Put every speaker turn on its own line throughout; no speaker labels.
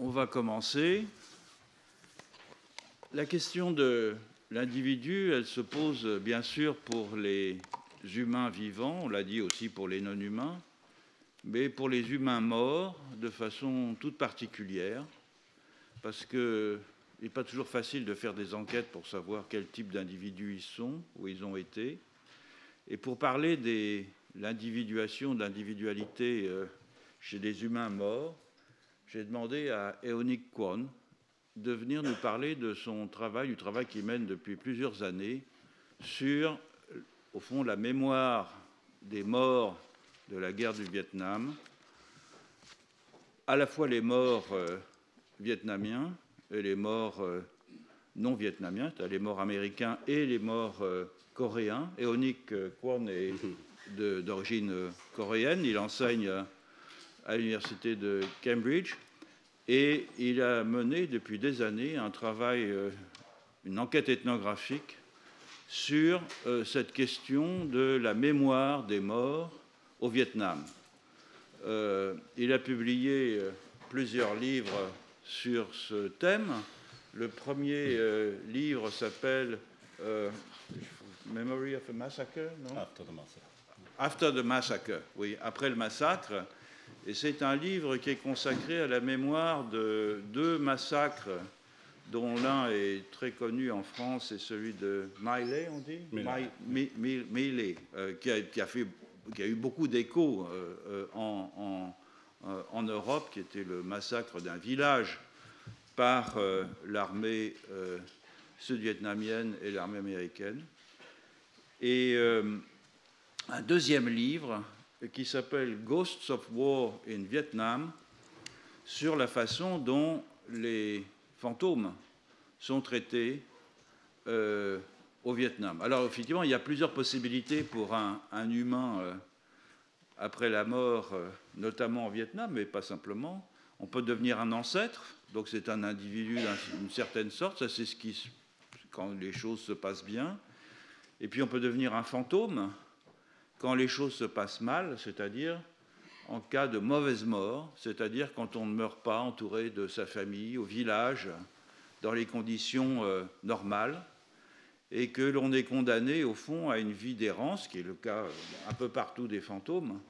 on va commencer. La question de l'individu, elle se pose bien sûr pour les humains vivants, on l'a dit aussi pour les non-humains, mais pour les humains morts de façon toute particulière, parce qu'il n'est pas toujours facile de faire des enquêtes pour savoir quel type d'individus ils sont, où ils ont été. Et pour parler de l'individuation, de l'individualité chez des humains morts, j'ai demandé à Heonik Kwon de venir nous parler de son travail, du travail qu'il mène depuis plusieurs années sur, au fond, la mémoire des morts de la guerre du Vietnam, à la fois les morts vietnamiens et les morts non vietnamiens, c'est-à-dire les morts américains et les morts coréens. Heonik Kwon est d'origine coréenne, il enseigne à l'université de Cambridge et il a mené depuis des années un travail, une enquête ethnographique sur cette question de la mémoire des morts au Vietnam. Il a publié plusieurs livres sur ce thème. Le premier livre s'appelle Memory of a Massacre, non?
After the Massacre.
After the Massacre, oui, après le massacre. Et c'est un livre qui est consacré à la mémoire de deux massacres, dont l'un est très connu en France, c'est celui de My Lai, on dit My Lai, qui a eu beaucoup d'écho en Europe, qui était le massacre d'un village par l'armée sud-vietnamienne et l'armée américaine. Et un deuxième livre qui s'appelle Ghosts of War in Vietnam, sur la façon dont les fantômes sont traités au Vietnam. Alors, effectivement, il y a plusieurs possibilités pour un humain après la mort, notamment au Vietnam, mais pas simplement. On peut devenir un ancêtre, donc c'est un individu d'une certaine sorte, ça c'est quand les choses se passent bien. Et puis on peut devenir un fantôme quand les choses se passent mal, c'est-à-dire en cas de mauvaise mort, c'est-à-dire quand on ne meurt pas entouré de sa famille, au village, dans les conditions normales, et que l'on est condamné, au fond, à une vie d'errance, qui est le cas un peu partout des fantômes,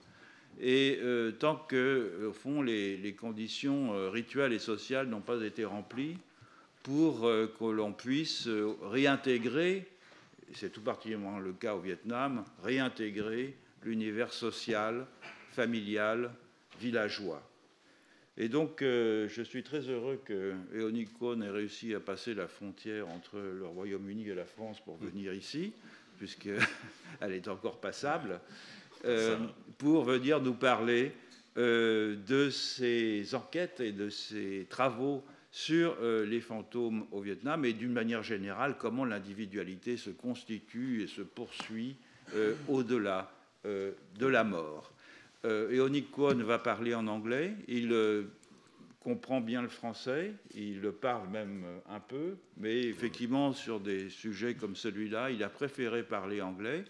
et tant que, au fond, les conditions rituelles et sociales n'ont pas été remplies pour que l'on puisse réintégrer, c'est tout particulièrement le cas au Vietnam, réintégrer l'univers social, familial, villageois. Et donc, je suis très heureux que Heonik Kwon ait réussi à passer la frontière entre le Royaume-Uni et la France pour venir ici, puisqu'elle est encore passable, pour venir nous parler de ses enquêtes et de ses travaux sur les fantômes au Vietnam et d'une manière générale comment l'individualité se constitue et se poursuit au-delà de la mort. Heonik Kwon va parler en anglais, il comprend bien le français, il le parle même un peu, mais effectivement sur des sujets comme celui-là, il a préféré parler anglais.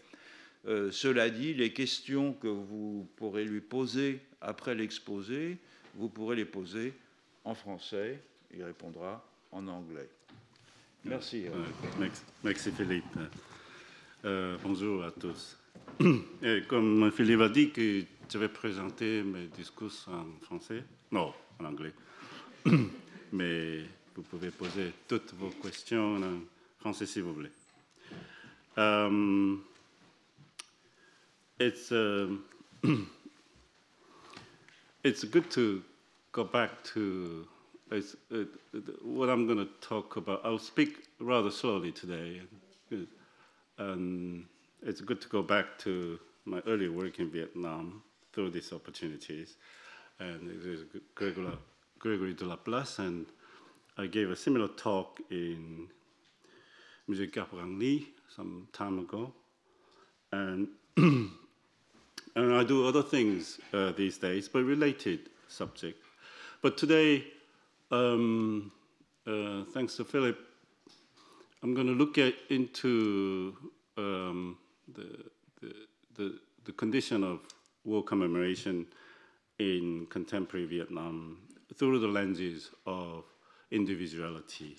Cela dit, les questions que vous pourrez lui poser après l'exposé, vous pourrez les poser en français. Il répondra en anglais. Merci.
Merci Philippe. Bonjour à tous. Et comme Philippe a dit que je vais présenter mes discours en français, non, en anglais, mais vous pouvez poser toutes vos questions en français si vous voulez. It's good to go back to what I'm going to talk about. I'll speak rather slowly today. And it's good to go back to my earlier work in Vietnam through these opportunities. And it is Gregory de la Place, and I gave a similar talk in Musée Garbrangli some time ago. And, and I do other things these days, but related subject. But today, thanks to Philip, I'm going to look into the condition of war commemoration in contemporary Vietnam through the lenses of individuality.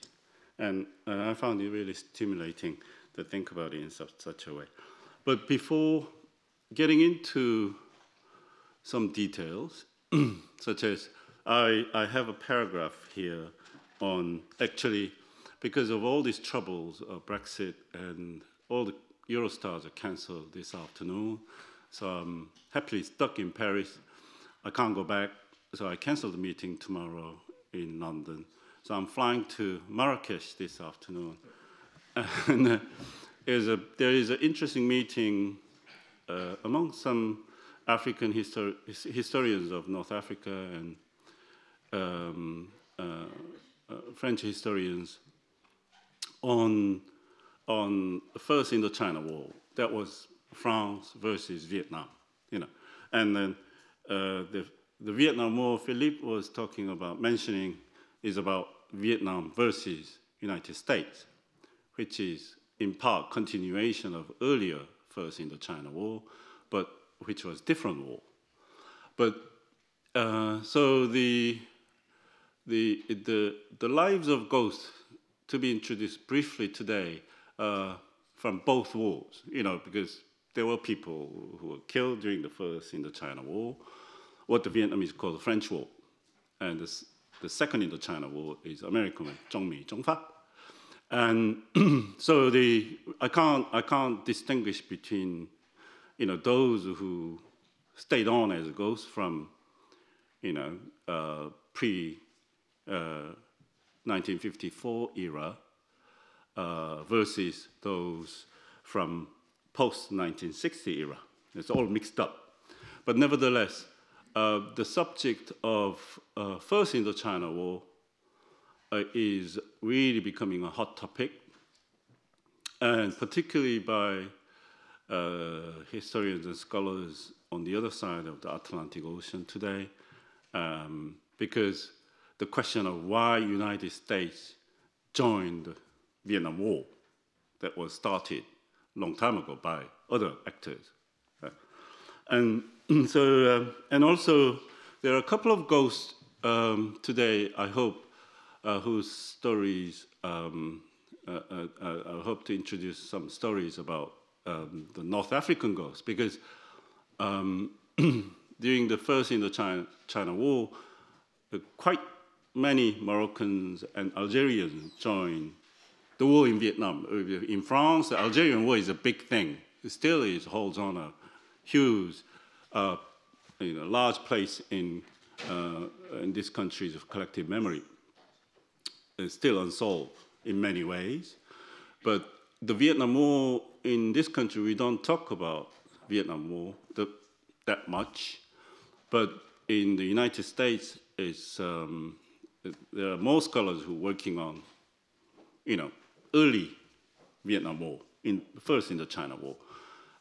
And I found it really stimulating to think about it in such a way. But before getting into some details, such as I have a paragraph here on, actually, because of all these troubles of Brexit and all the Eurostars are cancelled this afternoon, so I'm happily stuck in Paris. I can't go back, so I canceled the meeting tomorrow in London. So I'm flying to Marrakesh this afternoon. And there is an interesting meeting among some African historians of North Africa and French historians on the First Indochina War. That was France versus Vietnam, you know. And then the Vietnam War Philippe was talking about, mentioning, is about Vietnam versus United States, which is in part continuation of earlier First Indochina War, but which was different war. But so the lives of ghosts to be introduced briefly today from both wars, you know, because there were people who were killed during the First Indochina War, what the Vietnamese call the French War, and the Second Indochina War is American one, Zhongmi, Zhongfa. And so I can't distinguish between, you know, those who stayed on as ghosts from, you know, pre-1954 era versus those from post-1960 era. It's all mixed up. But nevertheless, the subject of First Indochina War is really becoming a hot topic, and particularly by historians and scholars on the other side of the Atlantic Ocean today, because the question of why United States joined the Vietnam War that was started a long time ago by other actors. And so, and also, there are a couple of ghosts today, I hope, whose stories, I hope to introduce some stories about the North African ghosts, because during the First Indochina War, quite many Moroccans and Algerians joined the war in Vietnam. In France, the Algerian war is a big thing. It still holds on a huge, large place in this country's collective memory. It's still unsolved in many ways. But the Vietnam War in this country, we don't talk about Vietnam War that much. But in the United States, there are more scholars who are working on, early Vietnam War, first in the China War.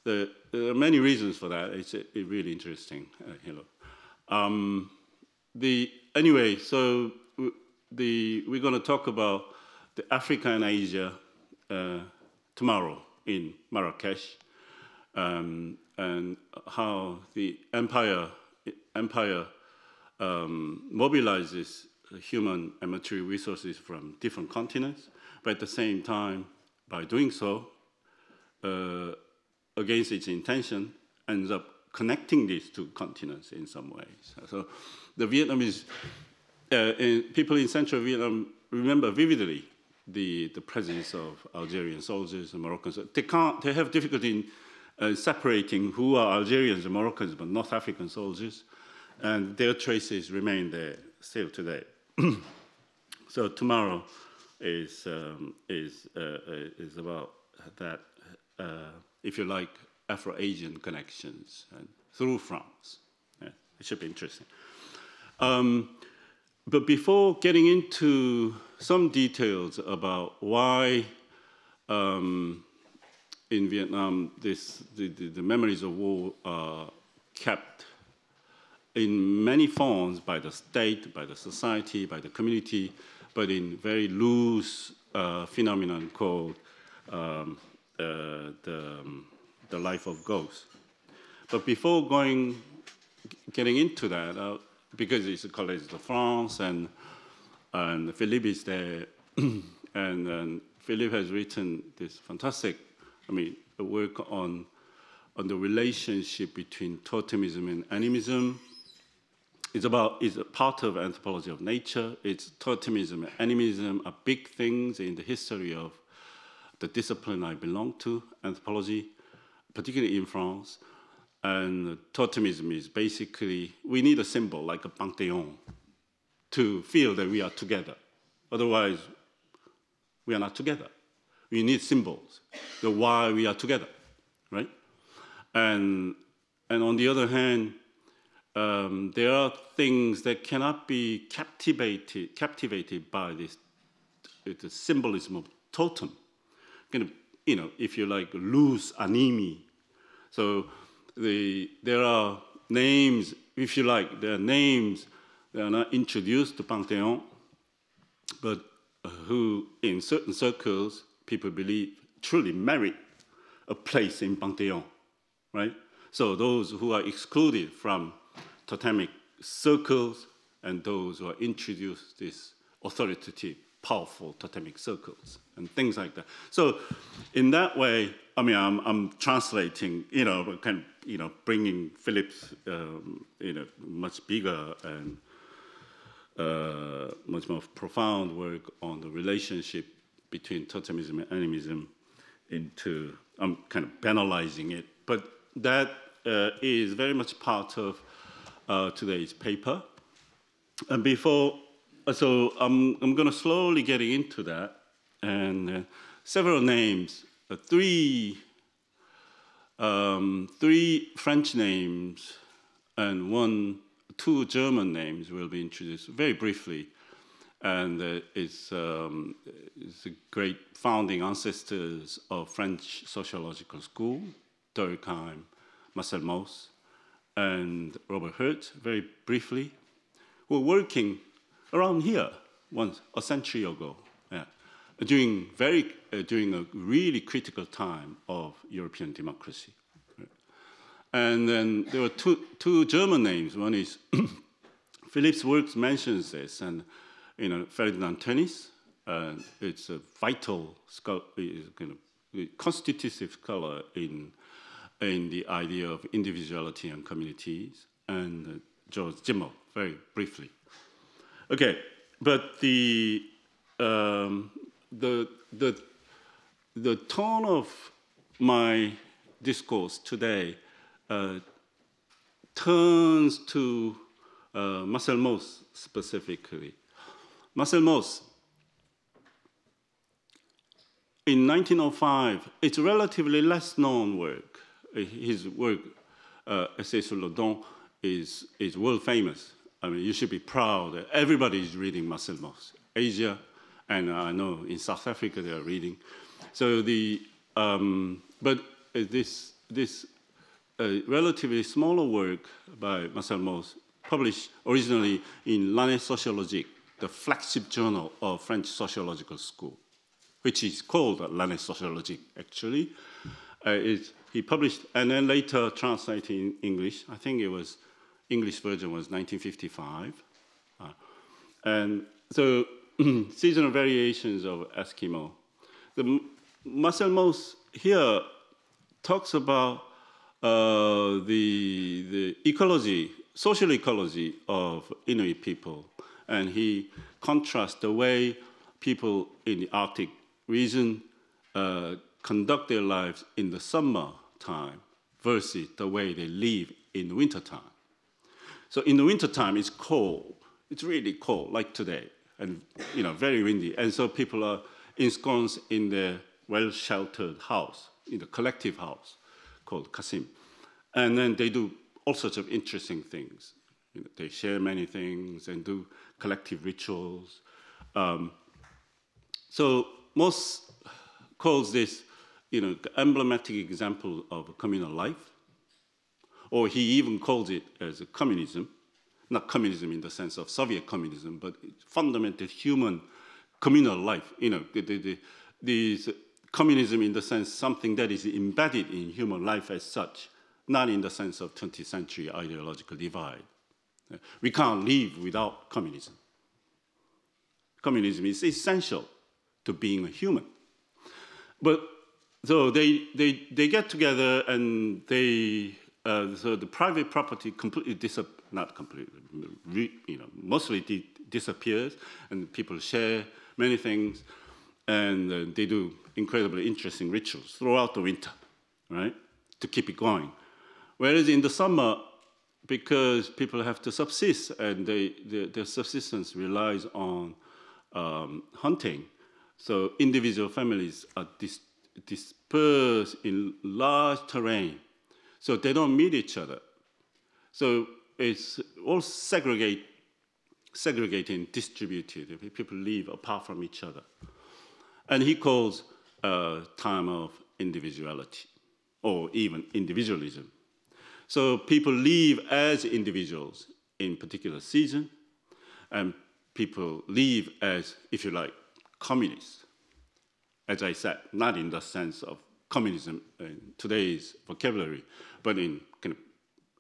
There are many reasons for that. It's really interesting. Anyway, so we're going to talk about the Africa and Asia tomorrow in Marrakesh, and how the empire mobilizes human and material resources from different continents, but at the same time, by doing so, against its intention, ends up connecting these two continents in some ways. So the Vietnamese, people in central Vietnam remember vividly the presence of Algerian soldiers and Moroccans. They have difficulty in separating who are Algerians and Moroccans, but North African soldiers, and their traces remain there still today. So tomorrow is about that, if you like, Afro-Asian connections through France. Yeah, it should be interesting. But before getting into some details about why in Vietnam the memories of war are kept in many forms by the state, by the society, by the community, but in very loose phenomenon called the life of ghosts. But before getting into that, because it's the Collège de France, and Philippe is there, and Philippe has written this fantastic, a work on the relationship between totemism and animism. It's a part of anthropology of nature. It's totemism and animism are big things in the history of the discipline I belong to, anthropology, particularly in France. And totemism is basically, we need a symbol like a panthéon to feel that we are together. Otherwise, we are not together. We need symbols, the why we are together, right? And on the other hand, there are things that cannot be captivated by the symbolism of totem. Kind of, if you like, loose animi. So there are names, if you like, there are names that are not introduced to Pantheon, but who, in certain circles, people believe truly merit a place in Pantheon, right? So those who are excluded from totemic circles and those who are introduced this authoritative, powerful totemic circles and things like that. So in that way, I'm translating, bringing Philippe's, much bigger and much more profound work on the relationship between totemism and animism into, I'm kind of banalizing it, but that is very much part of today's paper. And so I'm going to slowly get into that, and several names, three French names and two German names will be introduced very briefly, and it's the great founding ancestors of French sociological school, Durkheim, Marcel Mauss, and Robert Hurt, very briefly, were working around here a century ago, during a really critical time of European democracy. And then there were two German names. One is Philippe's work mentions this, and Ferdinand Tönnies. It's a vital kind of constitutive scholar in the idea of individuality and communities, and George Jimmel, very briefly. Okay, but the tone of my discourse today turns to Marcel Mauss specifically. Marcel Mauss, in 1905, it's a relatively less known work. His work, Essai sur le don, is world famous. You should be proud that everybody is reading Marcel Mauss. Asia, and I know in South Africa they are reading. So but this relatively smaller work by Marcel Mauss, published originally in L'Année Sociologique, the flagship journal of French sociological school, which is called L'Année Sociologique, actually. He published, and then later translated in English. I think English version was 1955. And so, Seasonal Variations of Eskimo. Marcel Mauss here talks about the ecology, social ecology of Inuit people, and he contrasts the way people in the Arctic region conduct their lives in the summer time versus the way they live in the winter time. So in the winter time, it's cold. It's really cold, like today, and very windy. And so people are ensconced in their well-sheltered house, in the collective house called Kasim. And then they do all sorts of interesting things. They share many things and do collective rituals. So Mauss calls this, the emblematic example of a communal life, or he even calls it as a communism, not communism in the sense of Soviet communism, but fundamental human communal life. This communism in the sense something that is embedded in human life as such, not in the sense of 20th century ideological divide. We can't live without communism. Communism is essential to being a human. But so they get together and so the private property completely not completely, mostly disappears, and people share many things, and they do incredibly interesting rituals throughout the winter, right, to keep it going. Whereas in the summer, because people have to subsist, and their subsistence relies on hunting, so individual families are dispersed in large terrain, so they don't meet each other. So it's all segregated and distributed. People live apart from each other. And he calls time of individuality, or even individualism. So people live as individuals in particular season, and people live as, if you like, communists. As I said, not in the sense of communism in today's vocabulary, but in kind of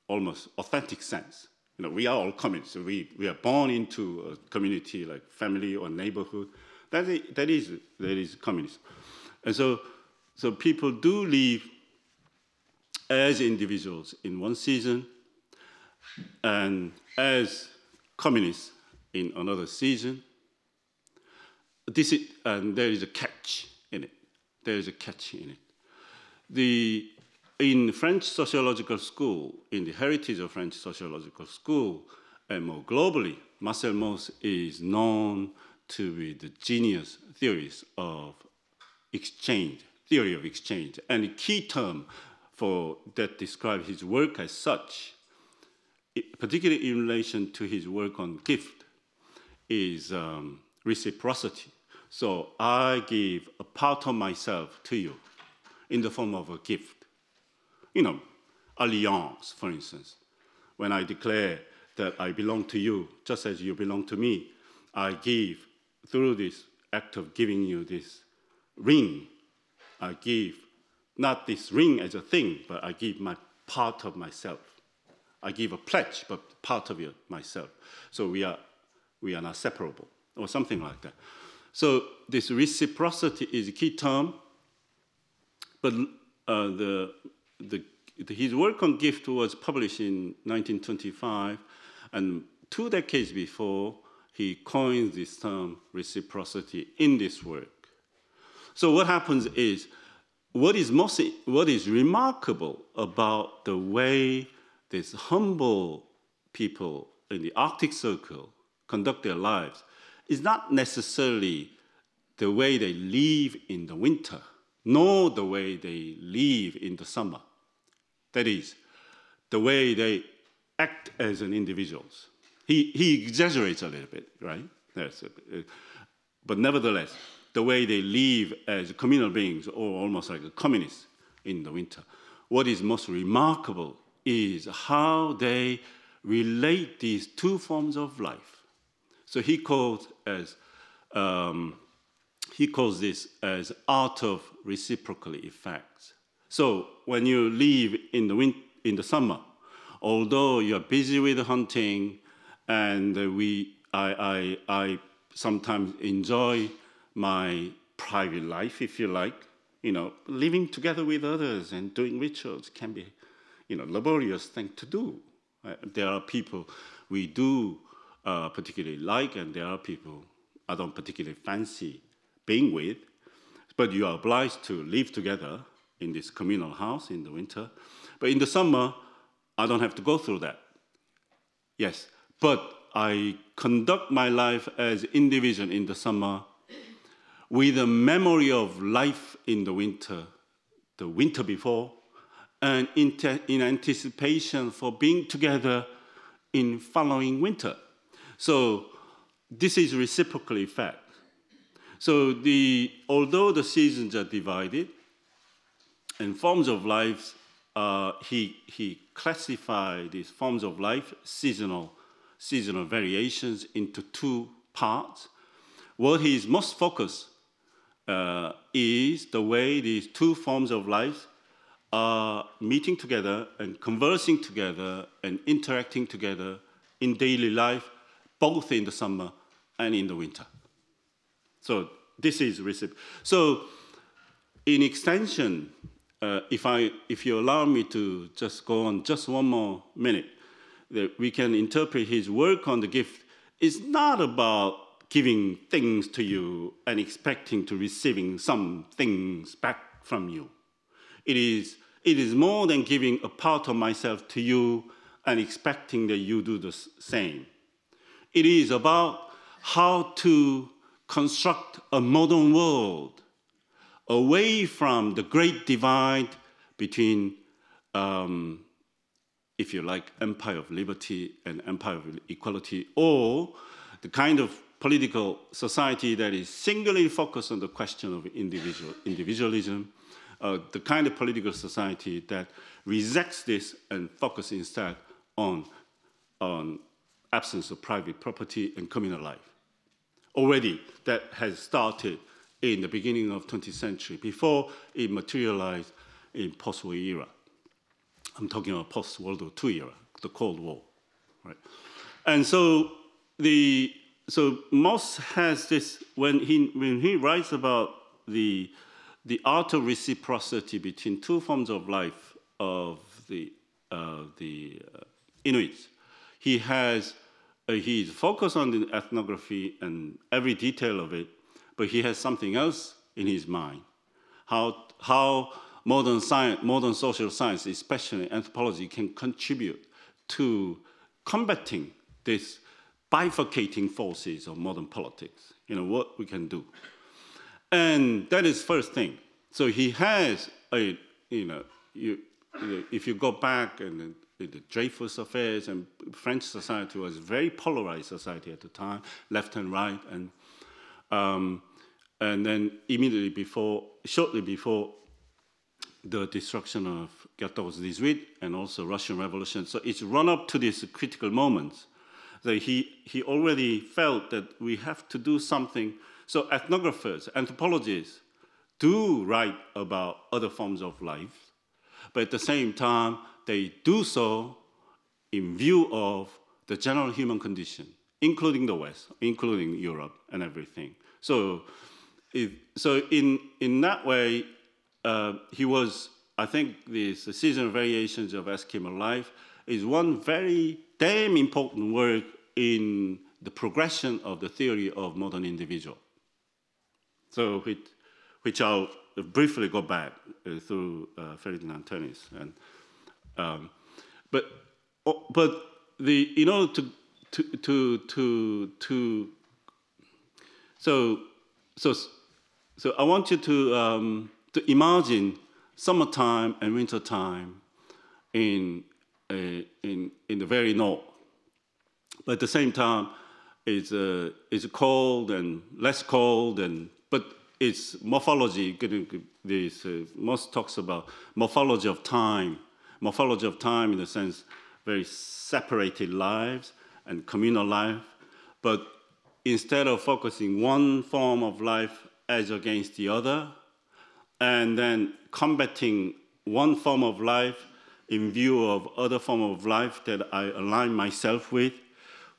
almost authentic sense. We are all communists. We are born into a community like family or neighborhood. That is communism. And so people do live as individuals in one season and as communists in another season. And there is a catch in it. In French sociological school, in the heritage of French sociological school, and more globally, Marcel Mauss is known to be the genius theorist of exchange, theory of exchange. And the key term that describes his work as such, particularly in relation to his work on gift, is reciprocity. So I give a part of myself to you in the form of a gift. Alliance, for instance. When I declare that I belong to you, just as you belong to me, I give, through this act of giving you this ring, I give not this ring as a thing, but I give my part of myself. I give a pledge, but part of myself. So we are not separable, or something like that. So this reciprocity is a key term, but his work on gift was published in 1925, and 2 decades before, he coined this term reciprocity in this work. So what happens is, what is remarkable about the way these humble people in the Arctic Circle conduct their lives is not necessarily the way they live in the winter, nor the way they live in the summer. That is, the way they act as an individuals. He exaggerates a little bit, right? But nevertheless, the way they live as communal beings, or almost like a communist in the winter. What is most remarkable is how they relate these two forms of life. So he calls this as art of reciprocal effects. So when you live in the summer, although you're busy with hunting, and I sometimes enjoy my private life, if you like, living together with others and doing rituals can be, laborious thing to do. There are people we do particularly like, and there are people I don't particularly fancy being with, but you are obliged to live together in this communal house in the winter. But in the summer, I don't have to go through that. Yes, but I conduct my life as individual in the summer with a memory of life in the winter before, and in anticipation for being together in following winter. So this is reciprocal effect. So although the seasons are divided, and forms of life, he classified these forms of life, seasonal variations, into 2 parts. What he is most focused is the way these 2 forms of life are meeting together and conversing together and interacting together in daily life, both in the summer and in the winter. So this is recipe. So in extension, if you allow me to just go on just one more minute, that we can interpret his work on the gift is not about giving things to you and expecting to receiving some things back from you. It is more than giving a part of myself to you and expecting that you do the same. It is about how to construct a modern world away from the great divide between, if you like, empire of liberty and empire of equality, or the kind of political society that is singularly focused on the question of individualism, the kind of political society that rejects this and focuses instead on absence of private property and communal life. Already that has started in the beginning of 20th century, before it materialized in post-war era. I'm talking about post-World War II era, the Cold War, right? And so Moss has this, when he writes about the art of reciprocity between two forms of life of the Inuits, he's focused on the ethnography and every detail of it, but he has something else in his mind. How modern science, modern social science, especially anthropology, can contribute to combating these bifurcating forces of modern politics. You know, what we can do. And that is first thing. So he has a, if you go back and the Dreyfus affairs, and French society was a very polarized society at the time, left and right, and then immediately before, shortly before the destruction of 14-18 and also Russian Revolution. So it's run up to these critical moments. So he already felt that we have to do something. So ethnographers, anthropologists do write about other forms of life, but at the same time, they do so in view of the general human condition, including the West, including Europe and everything. So in that way, he was, I think, the seasonal variations of Eskimo life is one very damn important work in the progression of the theory of modern individual. So which I'll briefly go back through Ferdinand Tönnies. And but the, in order so I want you to imagine summertime and wintertime in the very north. But at the same time, it's cold and less cold, but it's morphology. Moss talks about morphology of time in the sense very separated lives and communal life. But instead of focusing one form of life as against the other, and then combating one form of life in view of other form of life that I align myself with,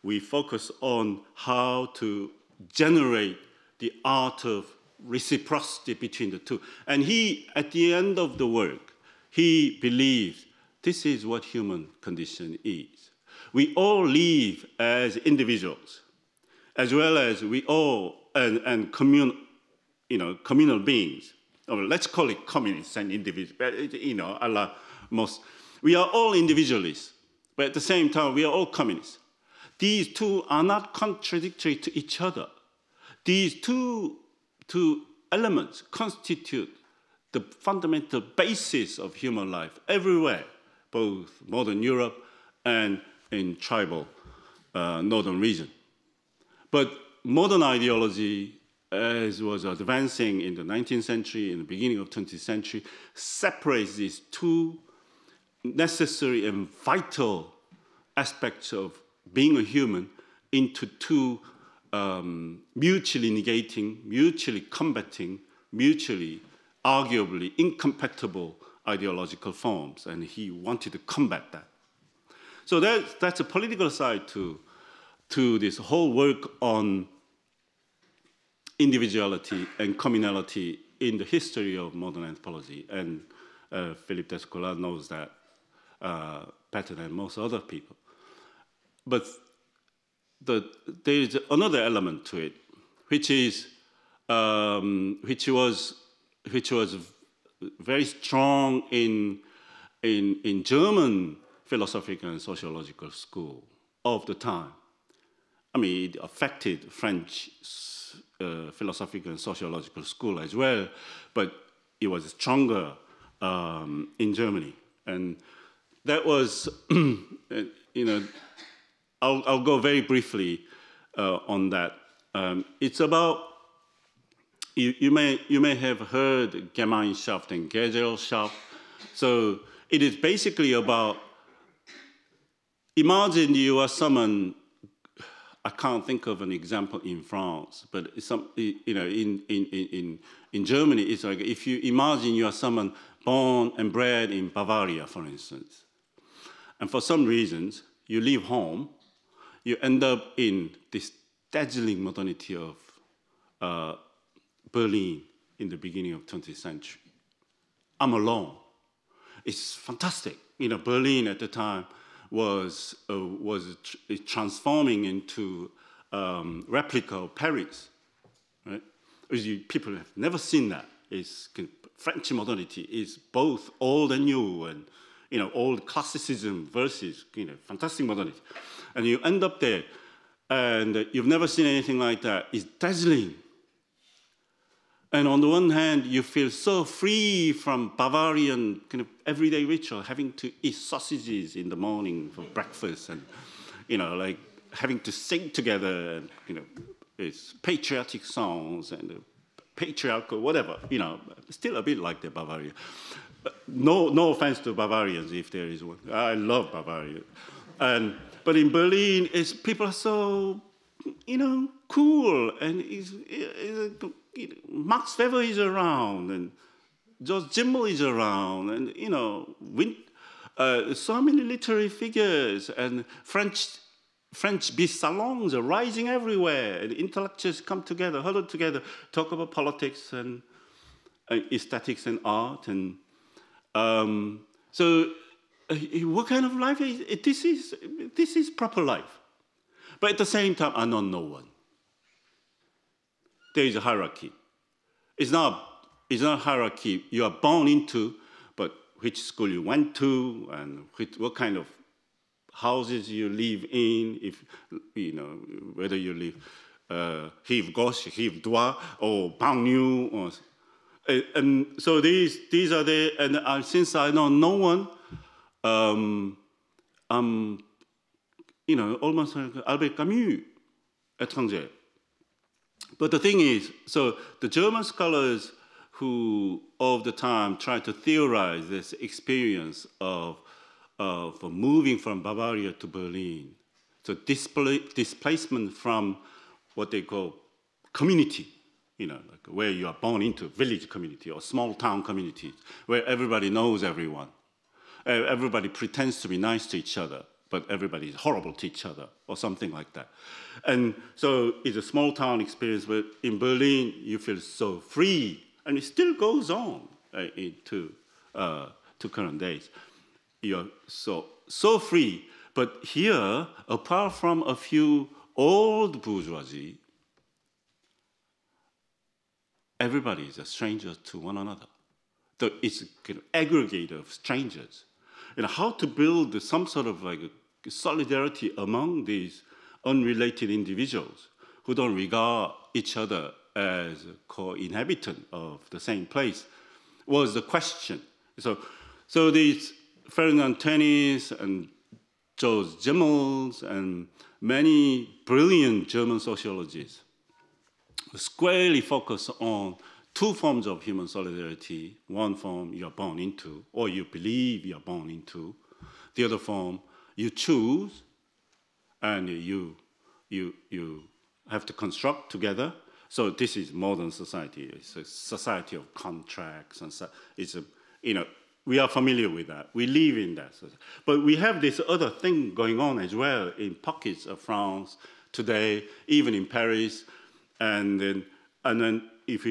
we focus on how to generate the art of reciprocity between the two. And he, at the end of the work, he believes this is what human condition is. We all live as individuals, as well as we all, and communal beings. Or let's call it communists and individuals, we are all individualists, but at the same time, we are all communists. These two are not contradictory to each other. These two elements constitute the fundamental basis of human life everywhere, both modern Europe and in tribal northern region. But modern ideology, as was advancing in the 19th century, in the beginning of 20th century, separates these two necessary and vital aspects of being a human into two mutually negating, mutually combating, mutually arguably incompatible ideological forms, and he wanted to combat that. So that's a political side to this whole work on individuality and communality in the history of modern anthropology. And Philippe Descola knows that better than most other people. But there is another element to it, which was very strong in German philosophical and sociological school of the time. I mean, it affected French philosophical and sociological school as well, but it was stronger in Germany. And that was, I'll go very briefly on that. It's about, you may have heard Gemeinschaft and Gesellschaft. So it is basically about, imagine you are someone, I can't think of an example in France, but in Germany, it's like if you imagine you are someone born and bred in Bavaria, for instance, and for some reasons you leave home, you end up in this dazzling modernity of Berlin in the beginning of 20th century. I'm alone. It's fantastic. Berlin at the time was transforming into replica of Paris, right? People have never seen that. French modernity is both old and new, and old classicism versus fantastic modernity, and you end up there, and you've never seen anything like that. It's dazzling. And on the one hand, you feel so free from Bavarian kind of everyday ritual, having to eat sausages in the morning for breakfast, and like having to sing together, and it's patriotic songs and patriarchal whatever. Still a bit like the Bavaria. No offense to Bavarians, if there is one. I love Bavaria, but in Berlin, people are so cool, and Max Weber is around, and George Simmel is around, and so many literary figures, and French bis salons are rising everywhere, and intellectuals come together, huddle together, talk about politics and aesthetics and art, and so what kind of life is it? This is proper life, but at the same time, I know no one. There is a hierarchy. It's not a hierarchy you are born into, but which school you went to, and what kind of houses you live in, if whether you live rive gauche, rive droit, or banlieue, and so these are the, and since I know no one, I'm almost like Albert Camus, étranger. But the thing is, so the German scholars who of the time tried to theorize this experience of moving from Bavaria to Berlin, so displacement from what they call community, like where you are born into, village community or small town communities, where everybody knows everyone. Everybody pretends to be nice to each other, but everybody is horrible to each other, or something like that. And so it's a small town experience, but in Berlin, you feel so free, and it still goes on to current days. You're so free, but here, apart from a few old bourgeoisie, everybody is a stranger to one another. So it's a kind of aggregate of strangers. How to build some sort of like a solidarity among these unrelated individuals who don't regard each other as a co-inhabitant of the same place was the question. So these Ferdinand Tönnies and George Simmel and many brilliant German sociologists squarely focus on two forms of human solidarity. One form you are born into, or you believe you are born into. The other form you choose, and you have to construct together. So this is modern society. It's a society of contracts, and so it's we are familiar with that. We live in that. But we have this other thing going on as well in pockets of France today, even in Paris. And then if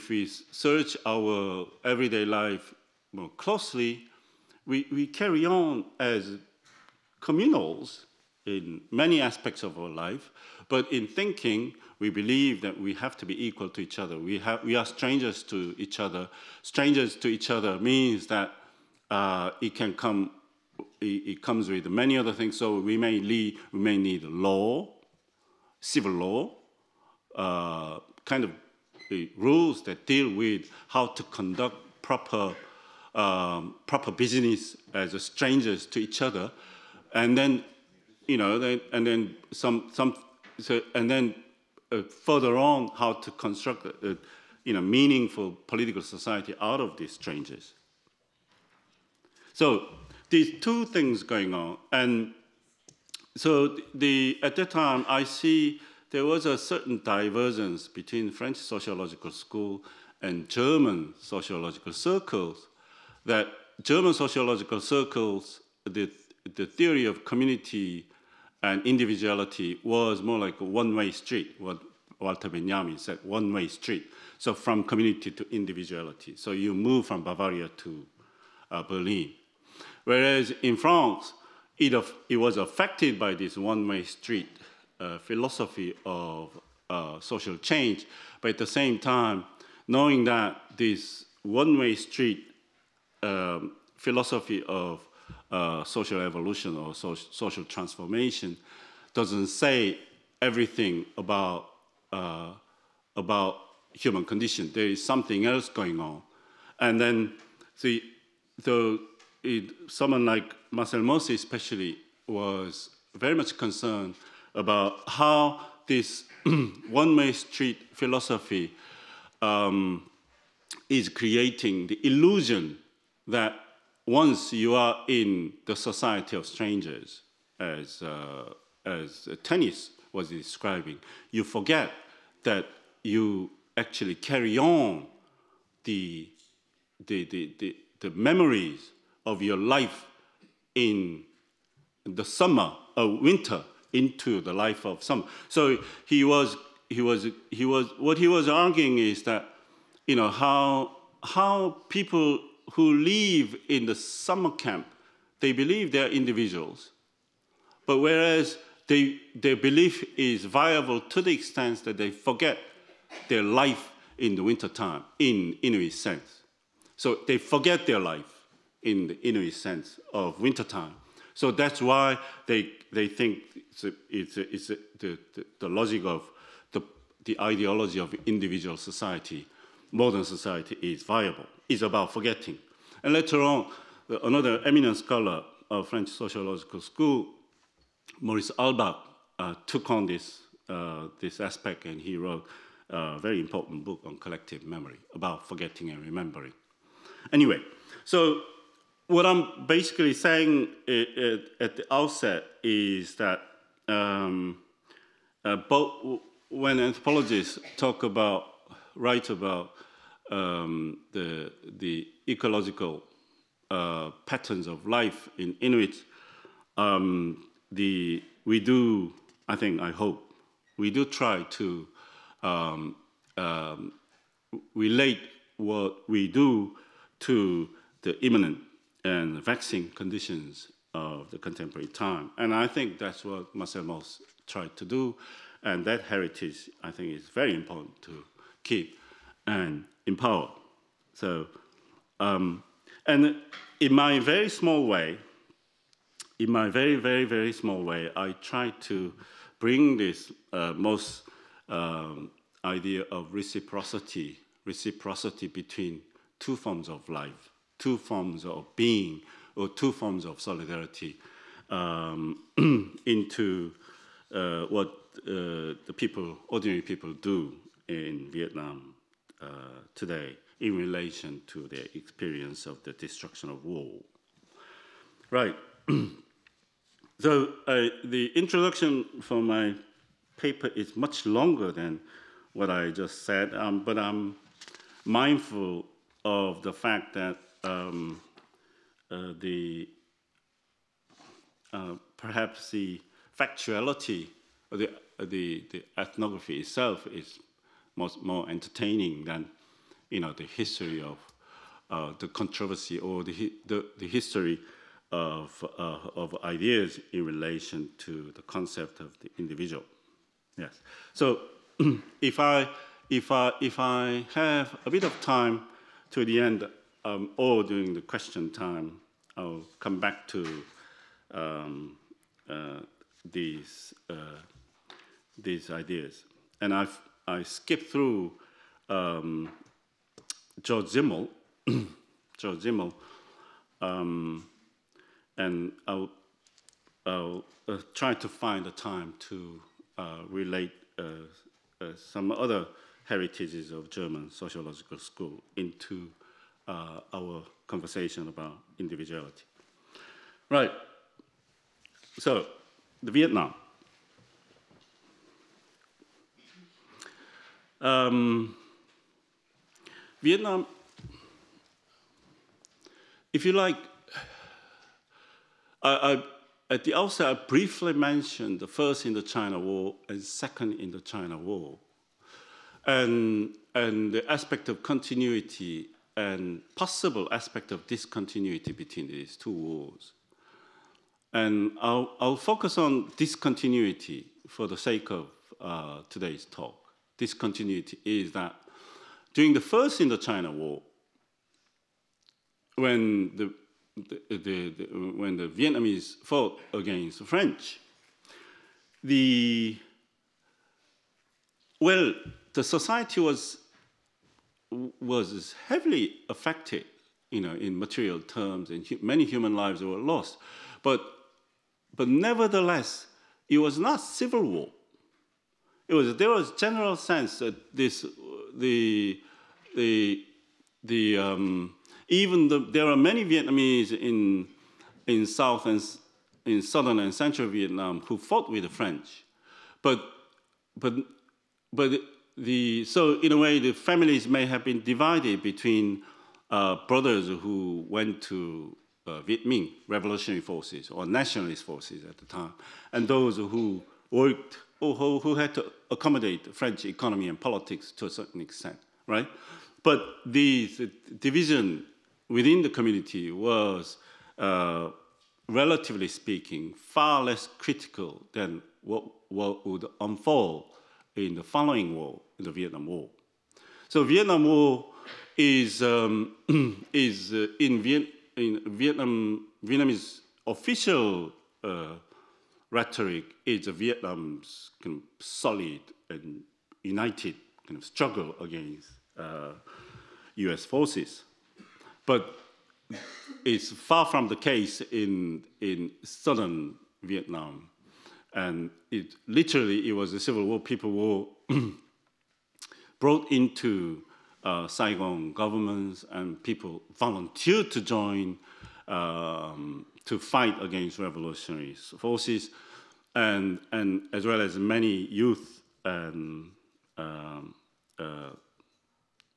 we search our everyday life more closely, we carry on as communals in many aspects of our life, but in thinking, we believe that we have to be equal to each other. We are strangers to each other. Strangers to each other means that it comes with many other things. So we may need law, civil law, kind of rules that deal with how to conduct proper business as strangers to each other, and then further on how to construct a meaningful political society out of these strangers. So these two things going on, and so at that time I see there was a certain divergence between French sociological school and German sociological circles. That German sociological circles, the theory of community and individuality was more like a one-way street, what Walter Benjamin said, one-way street. So from community to individuality. So you move from Bavaria to Berlin. Whereas in France, it was affected by this one-way street philosophy of social change, but at the same time, knowing that this one-way street philosophy of social evolution or social transformation doesn't say everything about human condition. There is something else going on. And then someone like Marcel Mauss especially was very much concerned about how this one-way street philosophy is creating the illusion that once you are in the society of strangers, as Tennis was describing, you forget that you actually carry on the memories of your life in the summer or winter into the life of summer. So what he was arguing is that how people who live in the summer camp, they believe they're individuals. But whereas their belief is viable to the extent that they forget their life in the wintertime, in Inuit sense. So they forget their life in the Inuit sense of wintertime. So that's why they think it's the logic of the ideology of individual society, modern society is viable. It's about forgetting. And later on, another eminent scholar of French sociological school, Maurice Albach, took on this aspect, and he wrote a very important book on collective memory about forgetting and remembering. Anyway, so what I'm basically saying at the outset is that when anthropologists write about the ecological patterns of life in Inuit, we do try to relate what we do to the imminent and vexing conditions of the contemporary time. And I think that's what Marcel Mauss tried to do, and that heritage, I think, is very important to keep and empower. So, and in my very small way, I try to bring this Mauss idea of reciprocity between two forms of life, two forms of being, or two forms of solidarity into what the ordinary people do in Vietnam today in relation to their experience of the destruction of war. Right. So the introduction for my paper is much longer than what I just said, but I'm mindful of the fact that perhaps the factuality of the ethnography itself is more entertaining than the history of the controversy or the history of ideas in relation to the concept of the individual. Yes. So if I have a bit of time to the end, or during the question time, I'll come back to these ideas. And I skipped through George Simmel, and I'll try to find the time to relate some other heritages of German sociological school into our conversation about individuality. Right. So, the Vietnam. Vietnam, if you like, at the outset, I briefly mentioned the first Indochina War and second Indochina War, and the aspect of continuity and possible aspect of discontinuity between these two wars. And I'll focus on discontinuity for the sake of today's talk. Discontinuity is that during the first Indochina War, when the Vietnamese fought against the French, the society was heavily affected, in material terms, and many human lives were lost. But nevertheless, it was not civil war. There was general sense that there are many Vietnamese in South and in Southern and Central Vietnam who fought with the French, so in a way the families may have been divided between brothers who went to Viet Minh revolutionary forces or nationalist forces at the time, and those who worked or who had to accommodate the French economy and politics to a certain extent, right? But the division within the community was, relatively speaking, far less critical than what would unfold in the following war, in the Vietnam War. So Vietnam War is in Vietnamese official rhetoric is Vietnam's kind of solid and united kind of struggle against U.S. forces. But it's far from the case in southern Vietnam. And it was a civil war. People were brought into Saigon governments, and people volunteered to join to fight against revolutionary forces, and as well as many youth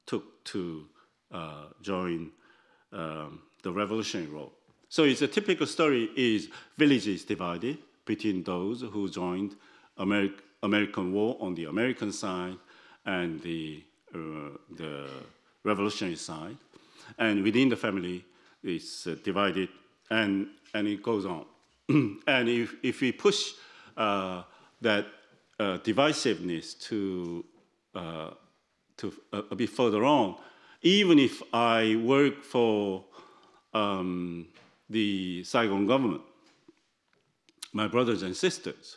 took to join the revolutionary war. So it's a typical story is villages divided between those who joined American war on the American side and the revolutionary side. And within the family, it's divided, and it goes on. And if we push that divisiveness to a bit further on, even if I work for the Saigon government, my brothers and sisters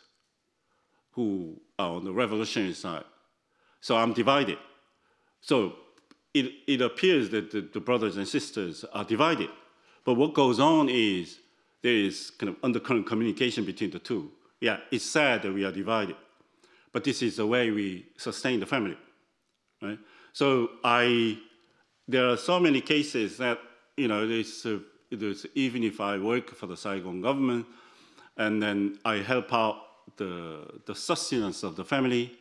who are on the revolutionary side, so I'm divided. So it appears that the brothers and sisters are divided. But what goes on is there is kind of undercurrent communication between the two. Yeah, it's sad that we are divided, but this is the way we sustain the family, right? So there are so many cases that, even if I work for the Saigon government, and then I help out the sustenance of the family,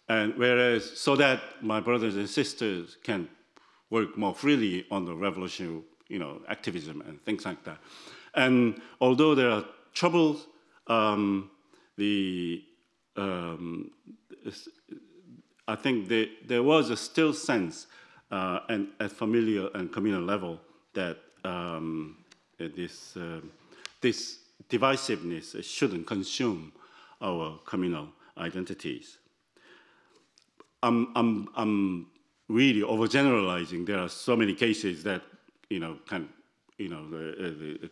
and so that my brothers and sisters can work more freely on the revolutionary activism and things like that. And although there are troubles, I think there was a still sense at familial and communal level that this divisiveness shouldn't consume our communal identities. I'm really overgeneralizing. There are so many cases that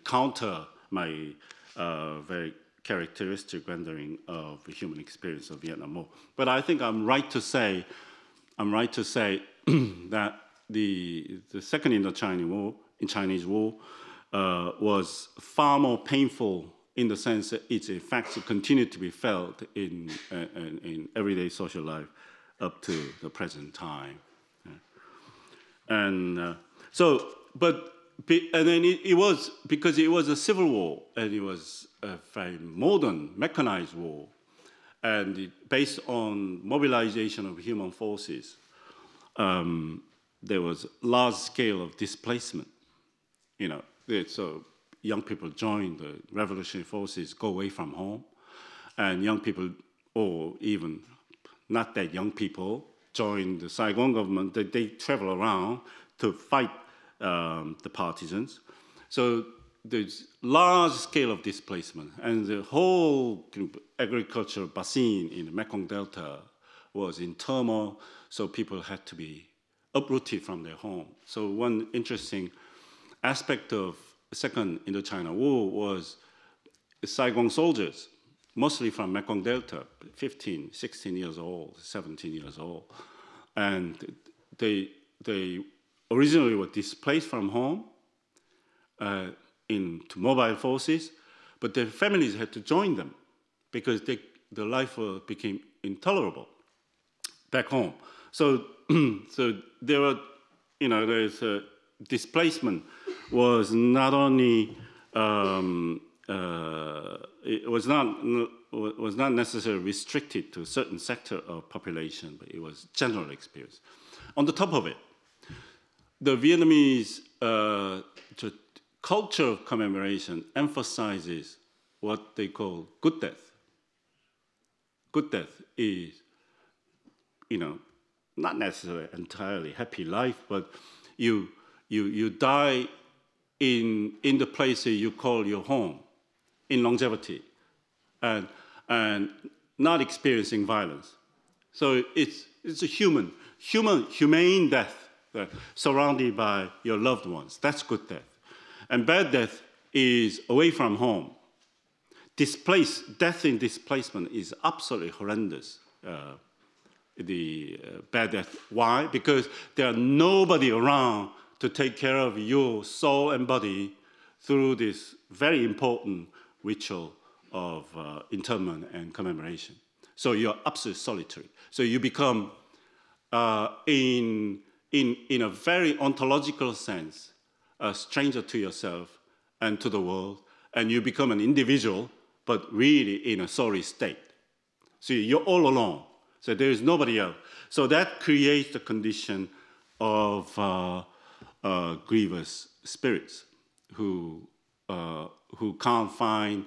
counter my very characteristic rendering of the human experience of Vietnam War. But I think I'm right to say that the Second Chinese War was far more painful in the sense that its effects continued to be felt in everyday social life up to the present time. And then it was, because it was a civil war, and it was a very modern, mechanized war, and based on mobilization of human forces, there was large scale of displacement. So young people joined the revolutionary forces, go away from home, and young people, or even not that young people, joined the Saigon government. They travel around to fight the partisans. So there's large scale of displacement, and the whole agricultural basin in the Mekong Delta was in turmoil, so people had to be uprooted from their home. So one interesting aspect of the Second Indochina War was Saigon soldiers, mostly from Mekong Delta, 15, 16 years old, 17 years old. And they originally were displaced from home into mobile forces, but their families had to join them because the life became intolerable back home. So there were, there's a displacement was not only it was not necessarily restricted to a certain sector of population, but it was general experience. On the top of it, the Vietnamese culture of commemoration emphasizes what they call good death. Good death is, not necessarily entirely happy life, but you die in the place you call your home, in longevity, and not experiencing violence. So it's a humane death, surrounded by your loved ones. That's good death. And bad death is away from home. Death in displacement is absolutely horrendous. The bad death. Why? Because there are nobody around to take care of your soul and body through this very important ritual of interment and commemoration. So you're absolutely solitary. So you become, in a very ontological sense, a stranger to yourself and to the world, and you become an individual, but really in a sorry state. So you're all alone. So there is nobody else. So that creates the condition of grievous spirits who can't find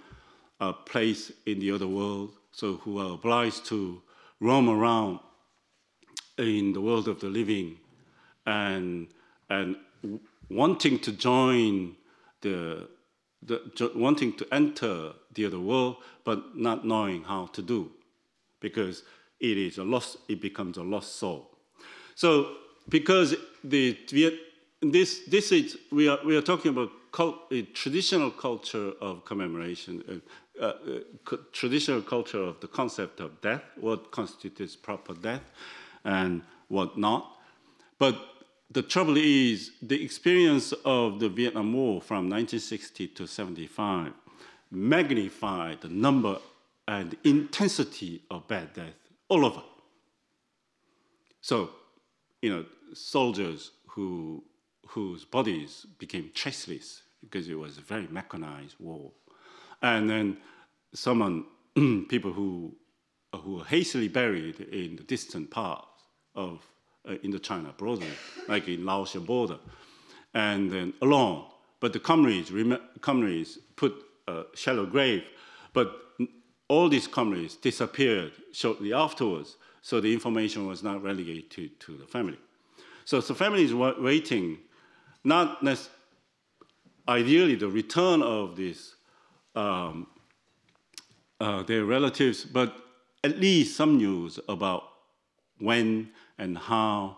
a place in the other world, so who are obliged to roam around in the world of the living and wanting to join wanting to enter the other world, but not knowing how to do, because it becomes a lost soul. So because we are talking about a traditional culture of commemoration, traditional culture of the concept of death, what constitutes proper death and what not. But the trouble is the experience of the Vietnam War from 1960 to 75 magnified the number and intensity of bad death all over. So, soldiers whose bodies became traceless because it was a very mechanized war. And then people who were hastily buried in the distant parts of Indochina broadly, like in Laotian border. and then alone. But the comrades put a shallow grave, but all these comrades disappeared shortly afterwards, so the information was not relegated to the family. So the family is waiting, not ideally the return of these their relatives, but at least some news about when and how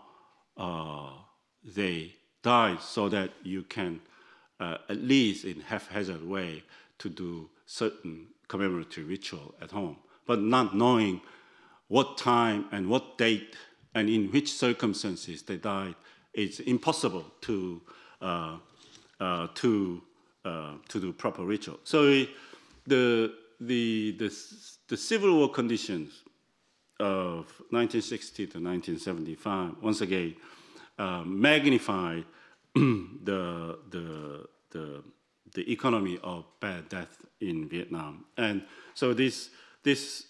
they died, so that you can, at least in haphazard way, to do certain commemorative ritual at home, but not knowing what time and what date and in which circumstances they died. It's impossible to do proper ritual. So the civil war conditions of 1960 to 1975 once again magnified the economy of bad death in Vietnam, and so this is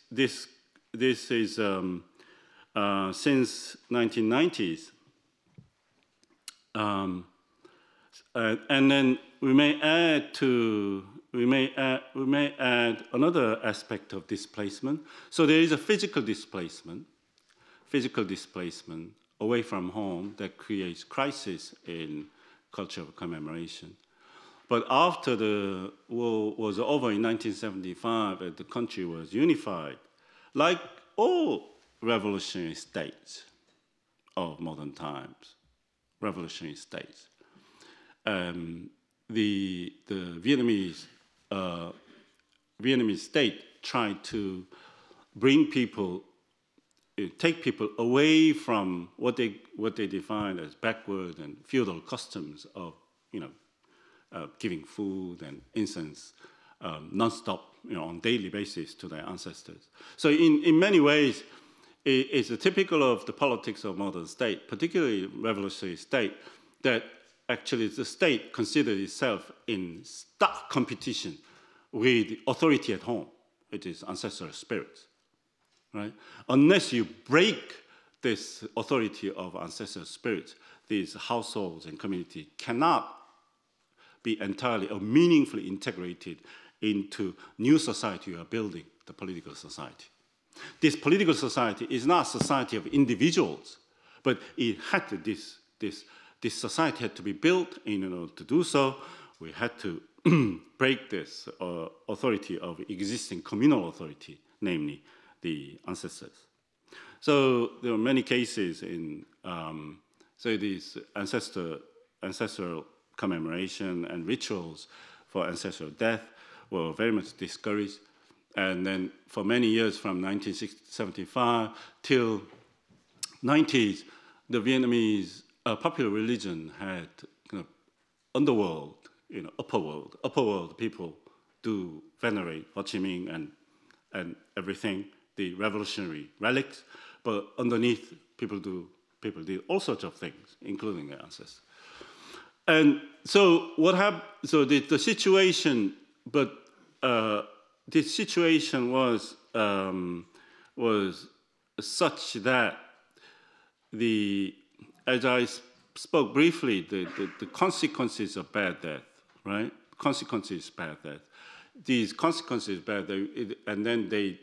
since 1990s, and then we may add another aspect of displacement. So there is a physical displacement away from home that creates crisis in culture of commemoration. But after the war was over in 1975, and the country was unified, like all revolutionary states of modern times, revolutionary states, the Vietnamese state tried to bring people, take people away from what they defined as backward and feudal customs of, giving food and incense non-stop, on daily basis to their ancestors. So in many ways, it's typical of the politics of modern state, particularly revolutionary state, that actually the state considers itself in stark competition with authority at home, which is ancestral spirits, right? Unless you break this authority of ancestral spirits, these households and community cannot be entirely or meaningfully integrated into new society you are building, the political society. This political society is not a society of individuals, but it had to, this society had to be built. In order to do so, we had to break this authority of existing communal authority, namely the ancestors. So there are many cases in, so these ancestral commemoration and rituals for ancestral death were very much discouraged. And then for many years, from 1975 till 90s, the Vietnamese popular religion had kind of underworld, upper world people do venerate Ho Chi Minh and everything, the revolutionary relics, but underneath people did all sorts of things, including their ancestors. And so what happened? So the situation, but this situation was such that as I spoke briefly, the consequences of bad death, right? Consequences of bad death. These consequences of bad death, and then the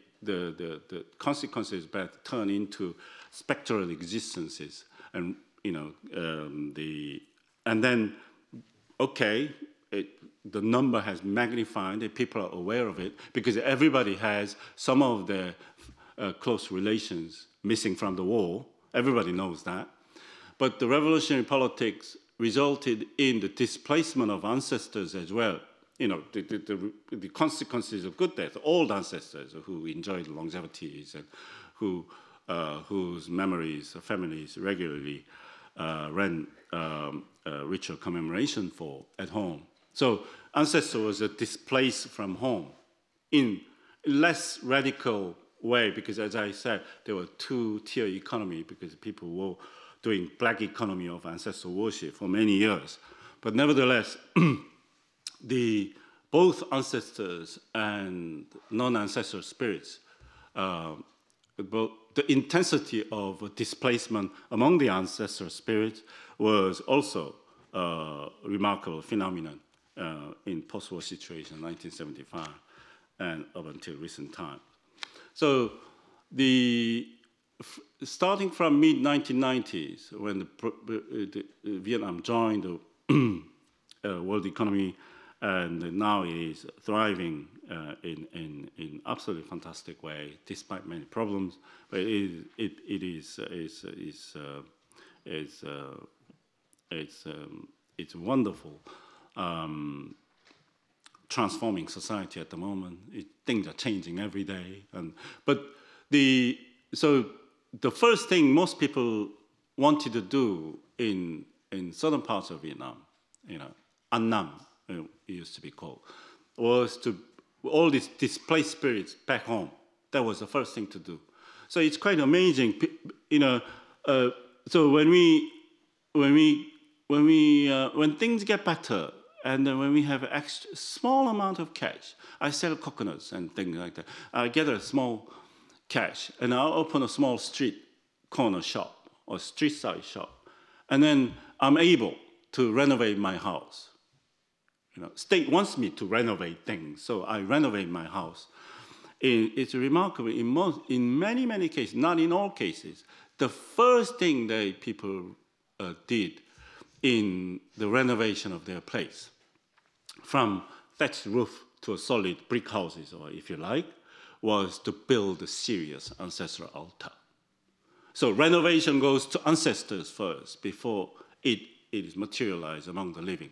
consequences of bad death turn into spectral existences, and and then, okay, the number has magnified, the people are aware of it, because everybody has some of their close relations missing from the war. Everybody knows that. But the revolutionary politics resulted in the displacement of ancestors as well. The consequences of good death, old ancestors who enjoyed longevities and whose memories, families regularly ran ritual commemoration for at home. So ancestors were displaced from home in less radical way, because as I said, there were two-tier economy, because people were doing black economy of ancestral worship for many years. But nevertheless, both ancestors and non-ancestral spirits, the intensity of displacement among the ancestral spirits was also remarkable phenomenon in post-war situation, 1975, and up until recent times. So starting from mid-1990s, when Vietnam joined the world economy, and now it is thriving in absolutely fantastic way, despite many problems. But it's wonderful, transforming society at the moment. Things are changing every day, so the first thing most people wanted to do in southern parts of Vietnam, An Nam, it used to be called, was to all these displaced spirits back home. That was the first thing to do. So it's quite amazing, so when things get better, and then when we have an extra small amount of cash, I sell coconuts and things like that. I get a small cash, and I'll open a small street corner shop or street side shop, and then I'm able to renovate my house. State wants me to renovate things, so I renovate my house. It's remarkable. In many, many cases, not in all cases, the first thing that people did in the renovation of their place, from thatched roof to a solid brick houses, or if you like, was to build a serious ancestral altar. So renovation goes to ancestors first before it is materialized among the living.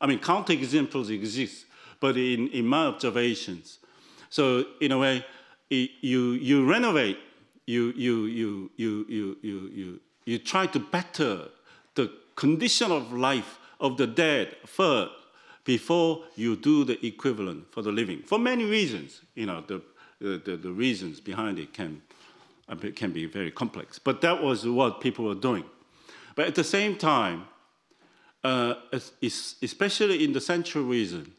I mean, counterexamples exist, but in my observations, so in a way, you renovate, you try to better the condition of life of the dead first before you do the equivalent for the living. For many reasons, the reasons behind it can be very complex. But that was what people were doing. But at the same time, especially in the central region,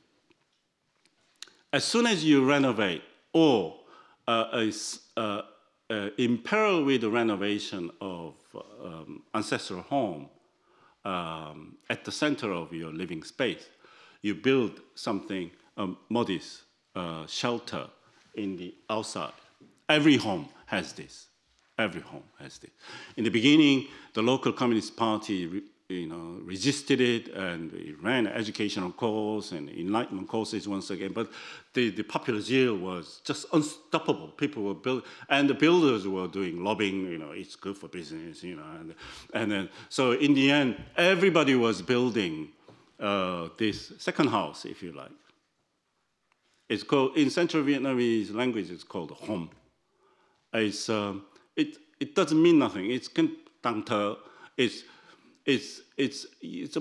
as soon as you renovate, or in parallel with the renovation of ancestral home at the center of your living space, you build something, a modest shelter in the outside. Every home has this. Every home has this. In the beginning, the local Communist Party resisted it, and it ran educational courses and enlightenment courses once again. But the popular zeal was just unstoppable. People were building, and the builders were doing lobbying. It's good for business. And then so in the end, everybody was building this second house, if you like. It's called, in Central Vietnamese language, it's called home. It doesn't mean nothing. It's a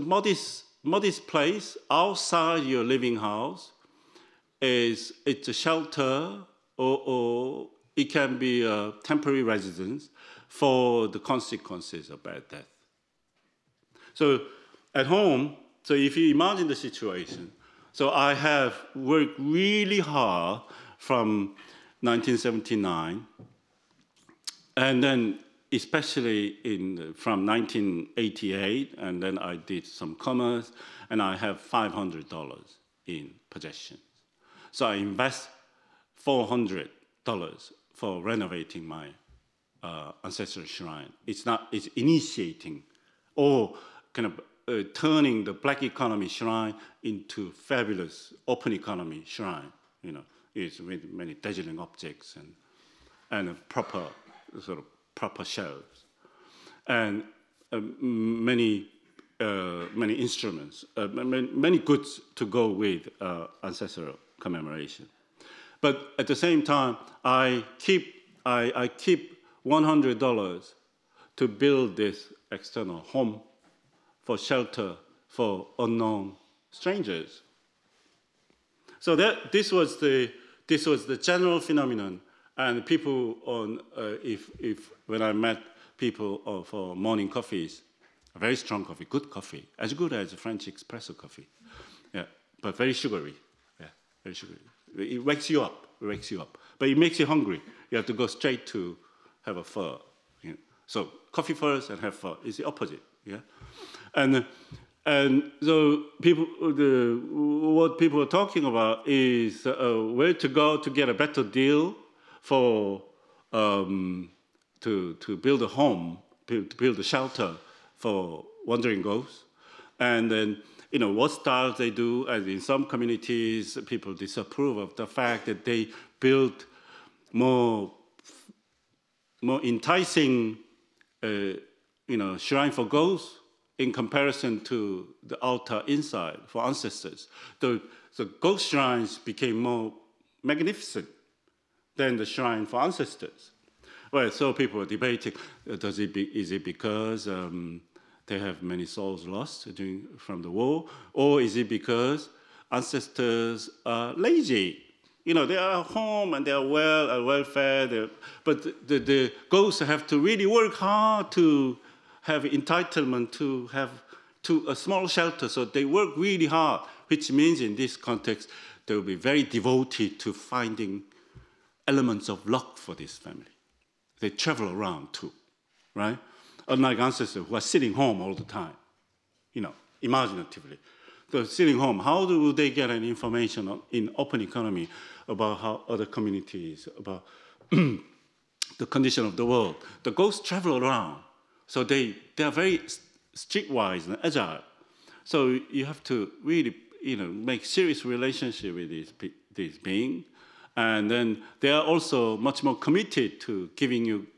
modest place outside your living house. It's a shelter, or it can be a temporary residence for the consequences of bad death. So at home, so if you imagine the situation, so I have worked really hard from 1979, and then especially from 1988, and then I did some commerce, and I have $500 in possessions. So I invest $400 for renovating my ancestral shrine. It's initiating or kind of turning the black economy shrine into fabulous open economy shrine. It's with many dazzling objects and a proper sort of proper shelves, and many instruments, many goods to go with ancestral commemoration. But at the same time, I keep $100 to build this external home for shelter for unknown strangers. So this was the general phenomenon. And people when I met people for morning coffees, very strong coffee, good coffee, as good as French espresso coffee, but very sugary, very sugary. It wakes you up, but it makes you hungry. You have to go straight to have a pho. So coffee first and have pho is the opposite, And And so what people are talking about is where to go to get a better deal for to build a home, to build a shelter for wandering ghosts, and then what styles they do. And in some communities, people disapprove of the fact that they build more enticing, shrine for ghosts in comparison to the altar inside for ancestors. The ghost shrines became more magnificent than the shrine for ancestors. Well, so people are debating, is it because they have many souls lost from the war, or is it because ancestors are lazy? They are home and they are well and well-fed, but the ghosts have to really work hard to have entitlement to have a small shelter. So they work really hard, which means in this context, they will be very devoted to finding elements of luck for this family. They travel around too, right? Unlike ancestors who are sitting home all the time, imaginatively. They're sitting home. How do they get any information in open economy about how other communities, about the condition of the world? The ghosts travel around. So they are very streetwise and agile. So you have to really, make serious relationship with these beings. And then they are also much more committed to doing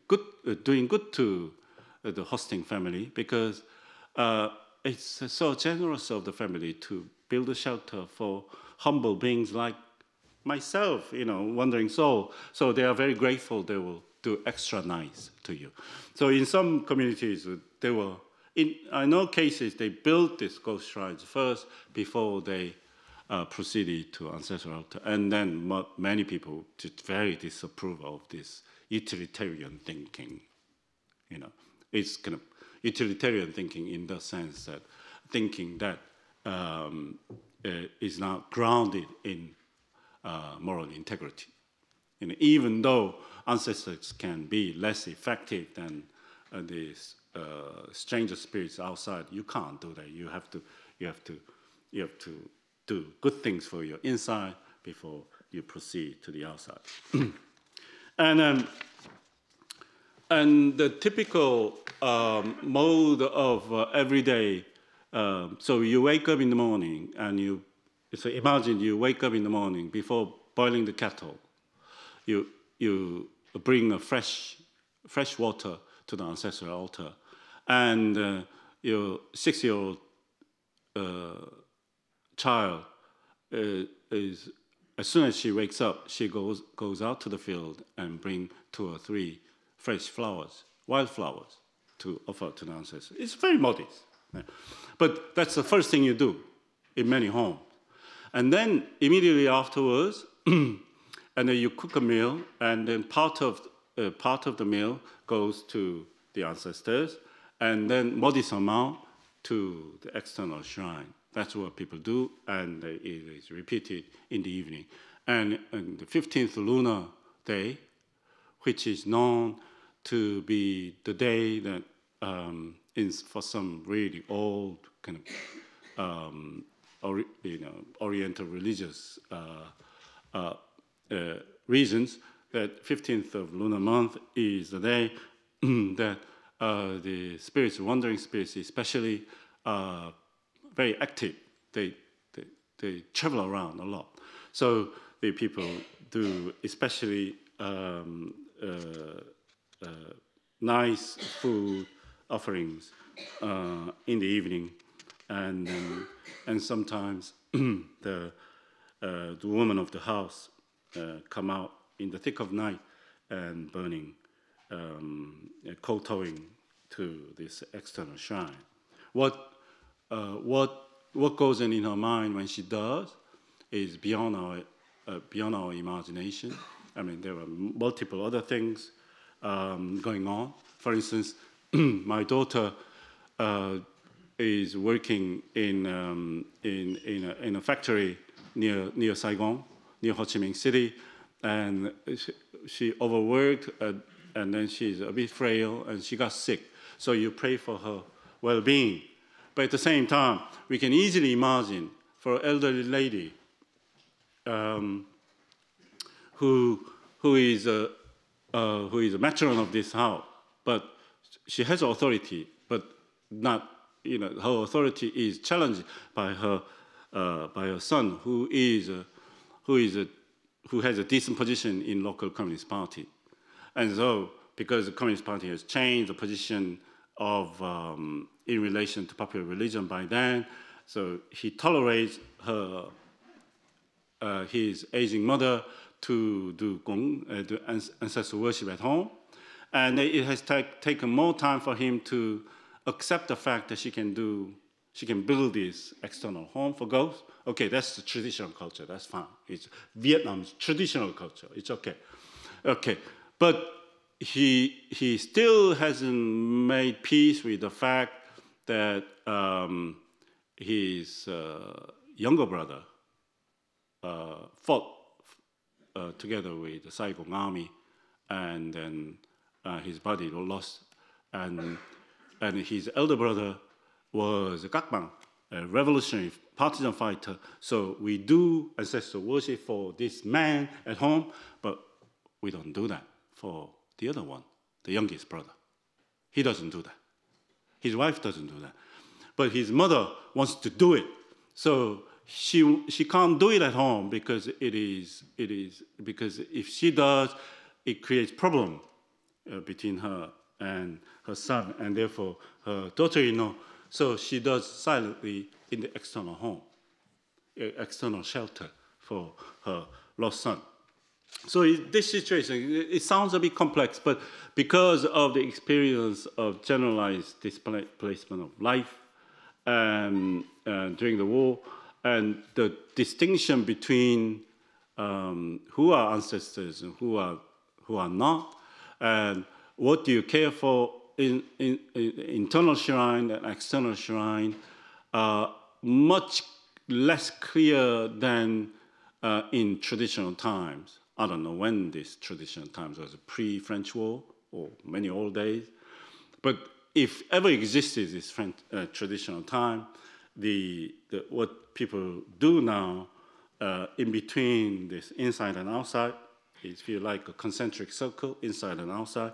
good to the hosting family, because it's so generous of the family to build a shelter for humble beings like myself, wandering soul. So they are very grateful. They will do extra nice to you. So in some communities, I know cases they built these ghost shrines first before they proceeded to ancestral altar. And then many people just very disapprove of this utilitarian thinking. It's kind of utilitarian thinking in the sense that thinking that is not grounded in moral integrity. Even though ancestors can be less effective than these stranger spirits outside, you can't do that. You have to do good things for your inside before you proceed to the outside. And the typical mode of everyday, so you wake up in the morning and so imagine you wake up in the morning before boiling the kettle. You bring a fresh water to the ancestral altar, and your 6-year-old child is, as soon as she wakes up, she goes out to the field and bring 2 or 3 fresh flowers, wild flowers, to offer to the ancestors. It's very modest, but that's the first thing you do in many homes. And then immediately afterwards, and then you cook a meal, and then part of the meal goes to the ancestors, and then modest amount to the external shrine. That's what people do, and it is repeated in the evening. And on the 15th lunar day, which is known to be the day that is for some really old kind of Oriental religious reasons, that 15th of lunar month is the day that the spirits, wandering spirits especially, very active. They travel around a lot. So the people do especially nice food offerings in the evening, and sometimes the woman of the house come out in the thick of night and burning, kowtowing to this external shrine. What goes on in her mind when she does is beyond our imagination. I mean, there are multiple other things going on. For instance, my daughter is working in a factory near Saigon, near Ho Chi Minh City, and she overworked, and then she's a bit frail, and she got sick. So you pray for her well-being. But at the same time, we can easily imagine for an elderly lady who is a matron of this house, but she has authority, but not, her authority is challenged by her son, who has a decent position in local Communist Party. And so, because the Communist Party has changed the position of in relation to popular religion by then, so he tolerates her, his aging mother to do gong, do ancestral worship at home, and it has taken more time for him to accept the fact that she can build this external home for ghosts. Okay, that's the traditional culture. That's fine. It's Vietnam's traditional culture. It's okay. Okay, but he still hasn't made peace with the fact that his younger brother fought together with the Saigon army, and then his body was lost, and his elder brother was a Gakbang, a revolutionary partisan fighter. So we do ancestral worship for this man at home, but we don't do that for the other one, the youngest brother. He doesn't do that. His wife doesn't do that. But his mother wants to do it. So she can't do it at home because because if she does, it creates problem between her and her son, and therefore her daughter-in-law. So she does silently in the external home, external shelter for her lost son. So this situation, it sounds a bit complex, but because of the experience of generalized displacement of life during the war, and the distinction between who are ancestors and who are not, and what do you care for in internal shrine and external shrine, much less clear than in traditional times. I don't know when this traditional times was, pre-French War or many old days. But if ever existed this traditional time, what people do now in between this inside and outside, is feel like a concentric circle, inside and outside,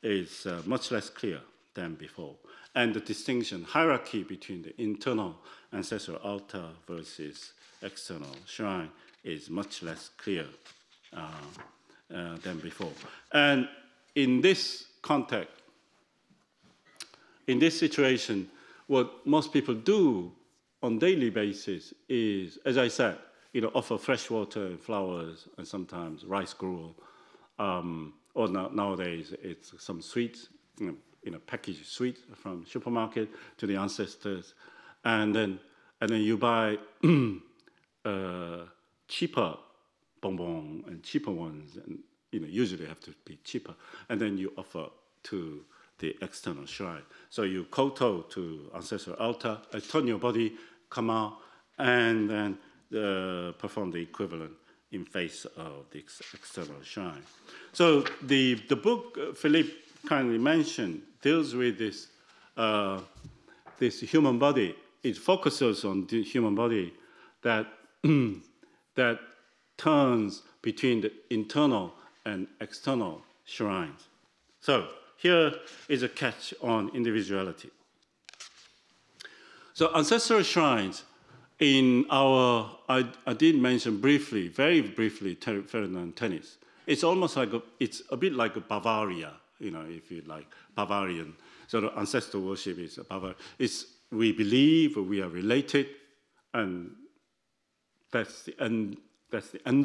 is much less clear than before. And the distinction, hierarchy between the internal ancestral altar versus external shrine is much less clear than before. And in this context, in this situation, what most people do on a daily basis is, as I said, offer fresh water and flowers and sometimes rice gruel, or nowadays it's some sweets, packaged sweets from supermarket to the ancestors, and then you buy cheaper bonbon and cheaper ones, and usually have to be cheaper, and then you offer to the external shrine. So you kowtow to ancestral altar, turn your body, come out, and then perform the equivalent in face of the external shrine. So the book Philippe kindly mentioned deals with this this human body. It focuses on the human body that that turns between the internal and external shrines. So here is a catch on individuality. So ancestral shrines in our, I did mention briefly, very briefly, Ferdinand tennis. It's almost like it's a bit like a Bavaria, if you like, Bavarian. So the ancestral worship is a Bavaria. We believe we are related, and that's the end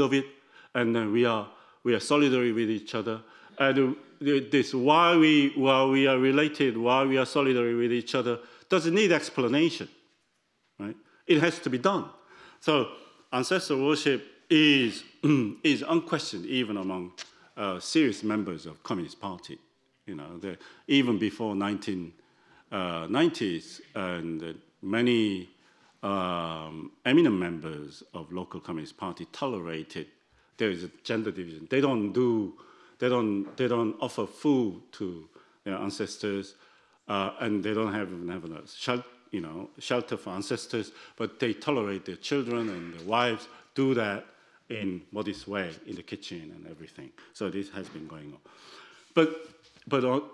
of it. And then we are solidary with each other. And this why we are related, why we are solidary with each other, doesn't need explanation, right? It has to be done. So ancestral worship is unquestioned even among serious members of Communist Party. Even before 1990s, and many eminent members of local Communist Party tolerated there is a gender division. They don't offer food to their ancestors, and they don't even have a shelter for ancestors, but they tolerate their children and their wives, do that in modest way in the kitchen and everything. So this has been going on. But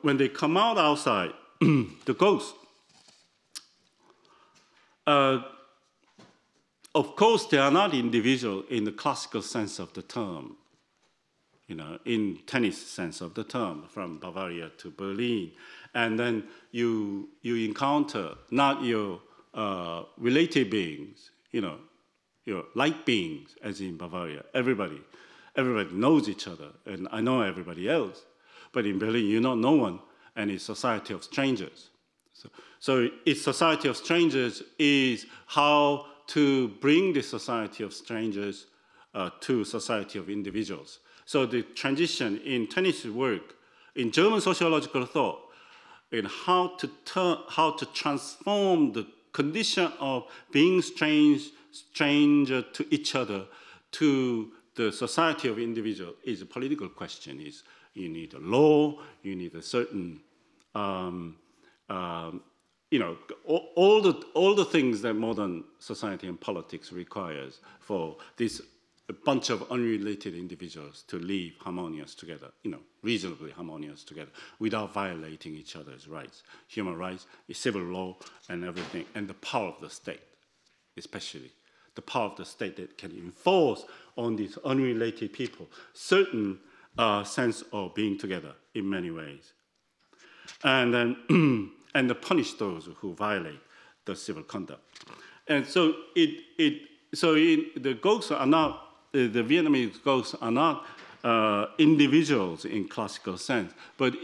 when they come out outside, the ghosts, of course, they are not individual in the classical sense of the term, in tennis sense of the term, from Bavaria to Berlin. And then you encounter not your related beings, your like beings, as in Bavaria. Everybody knows each other, and I know everybody else. But in Berlin, you know no one, and it's society of strangers. So it's society of strangers is how to bring the society of strangers to society of individuals. So the transition in Tönnies' work, in German sociological thought, in how to transform the condition of being stranger to each other to the society of individual is a political question. You need a law, you need a certain all the things that modern society and politics requires for this bunch of unrelated individuals to live harmonious together, reasonably harmonious together, without violating each other's rights, human rights, civil law, and everything, and the power of the state, especially the power of the state that can enforce on these unrelated people certain sense of being together in many ways, and then and to punish those who violate the civil conduct. And so the ghosts are not, the Vietnamese ghosts are not individuals in classical sense, but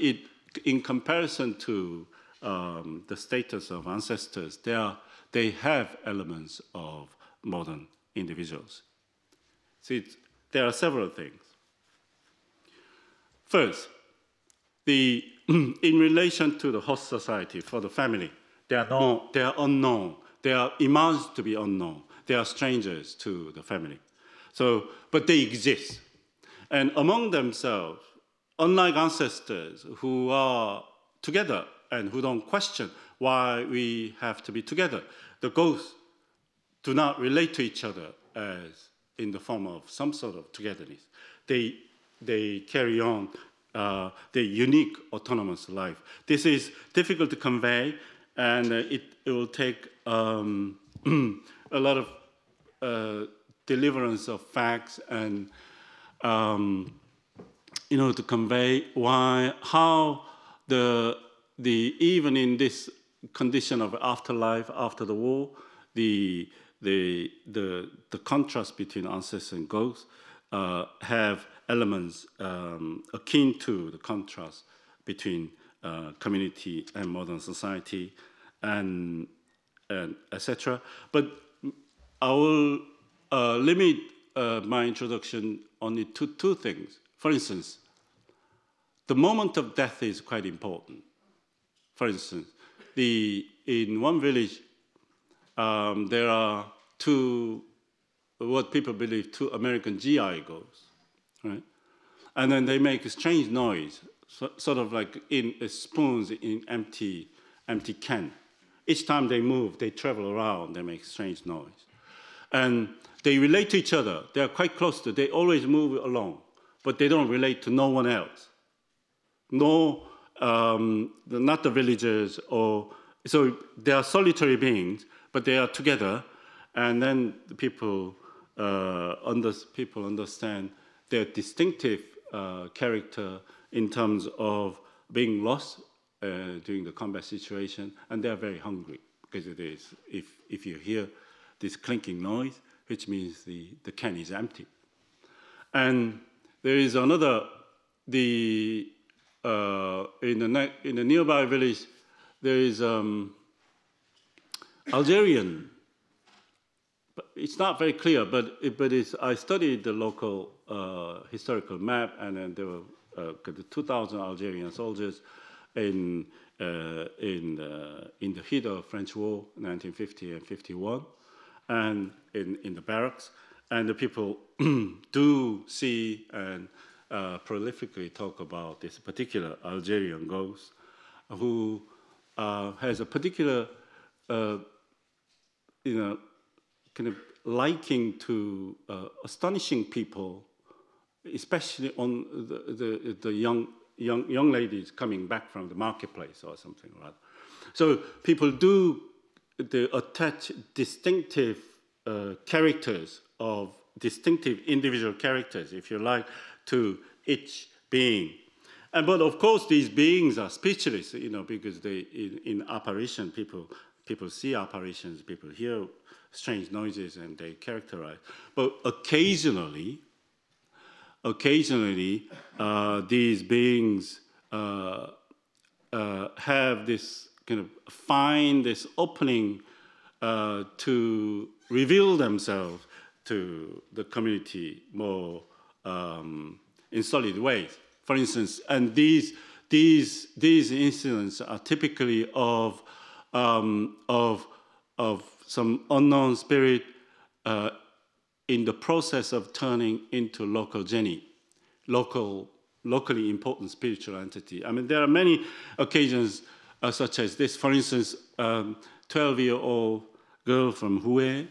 in comparison to the status of ancestors, they have elements of modern individuals. So there are several things. First, in relation to the host society for the family, they are unknown. They are imagined to be unknown. They are strangers to the family. But they exist. And among themselves, unlike ancestors who are together and who don't question why we have to be together, the ghosts do not relate to each other as in the form of some sort of togetherness. They carry on their unique autonomous life. This is difficult to convey, and it will take a lot of deliverance of facts and to convey how even in this condition of afterlife after the war, the contrast between ancestors and ghosts have elements akin to the contrast between community and modern society, and etc. But I will limit my introduction only to two things. For instance, the moment of death is quite important. For instance, in one village, there are what people believe, two American GI ghosts, right? And then they make a strange noise, sort of like in spoons in empty can. Each time they move, they travel around, they make strange noise. And they relate to each other. They are quite close to, they always move along, but they don't relate to no one else. Not the villagers, so they are solitary beings, but they are together, and then the people understand their distinctive character in terms of being lost during the combat situation, and they are very hungry, because it is, if you hear this clinking noise, which means the can is empty. And there is another, in the nearby village, there is Algerian. It's not very clear, but I studied the local historical map, and then there were 2,000 Algerian soldiers in the heat of French War, 1950 and 51, and in the barracks. And the people do see and prolifically talk about this particular Algerian ghost who has a particular kind of liking to astonishing people, especially on the young ladies coming back from the marketplace or something like that. So people do attach distinctive characters of distinctive individual characters, if you like, to each being. But of course, these beings are speechless, because in apparition, people see apparitions, people hear strange noises, and they characterize. But occasionally, these beings have this kind of find this opening to reveal themselves to the community more in solid ways. For instance, and these incidents are typically of some unknown spirit in the process of turning into local genie, locally important spiritual entity. I mean, there are many occasions such as this. For instance, 12-year-old girl from Hue,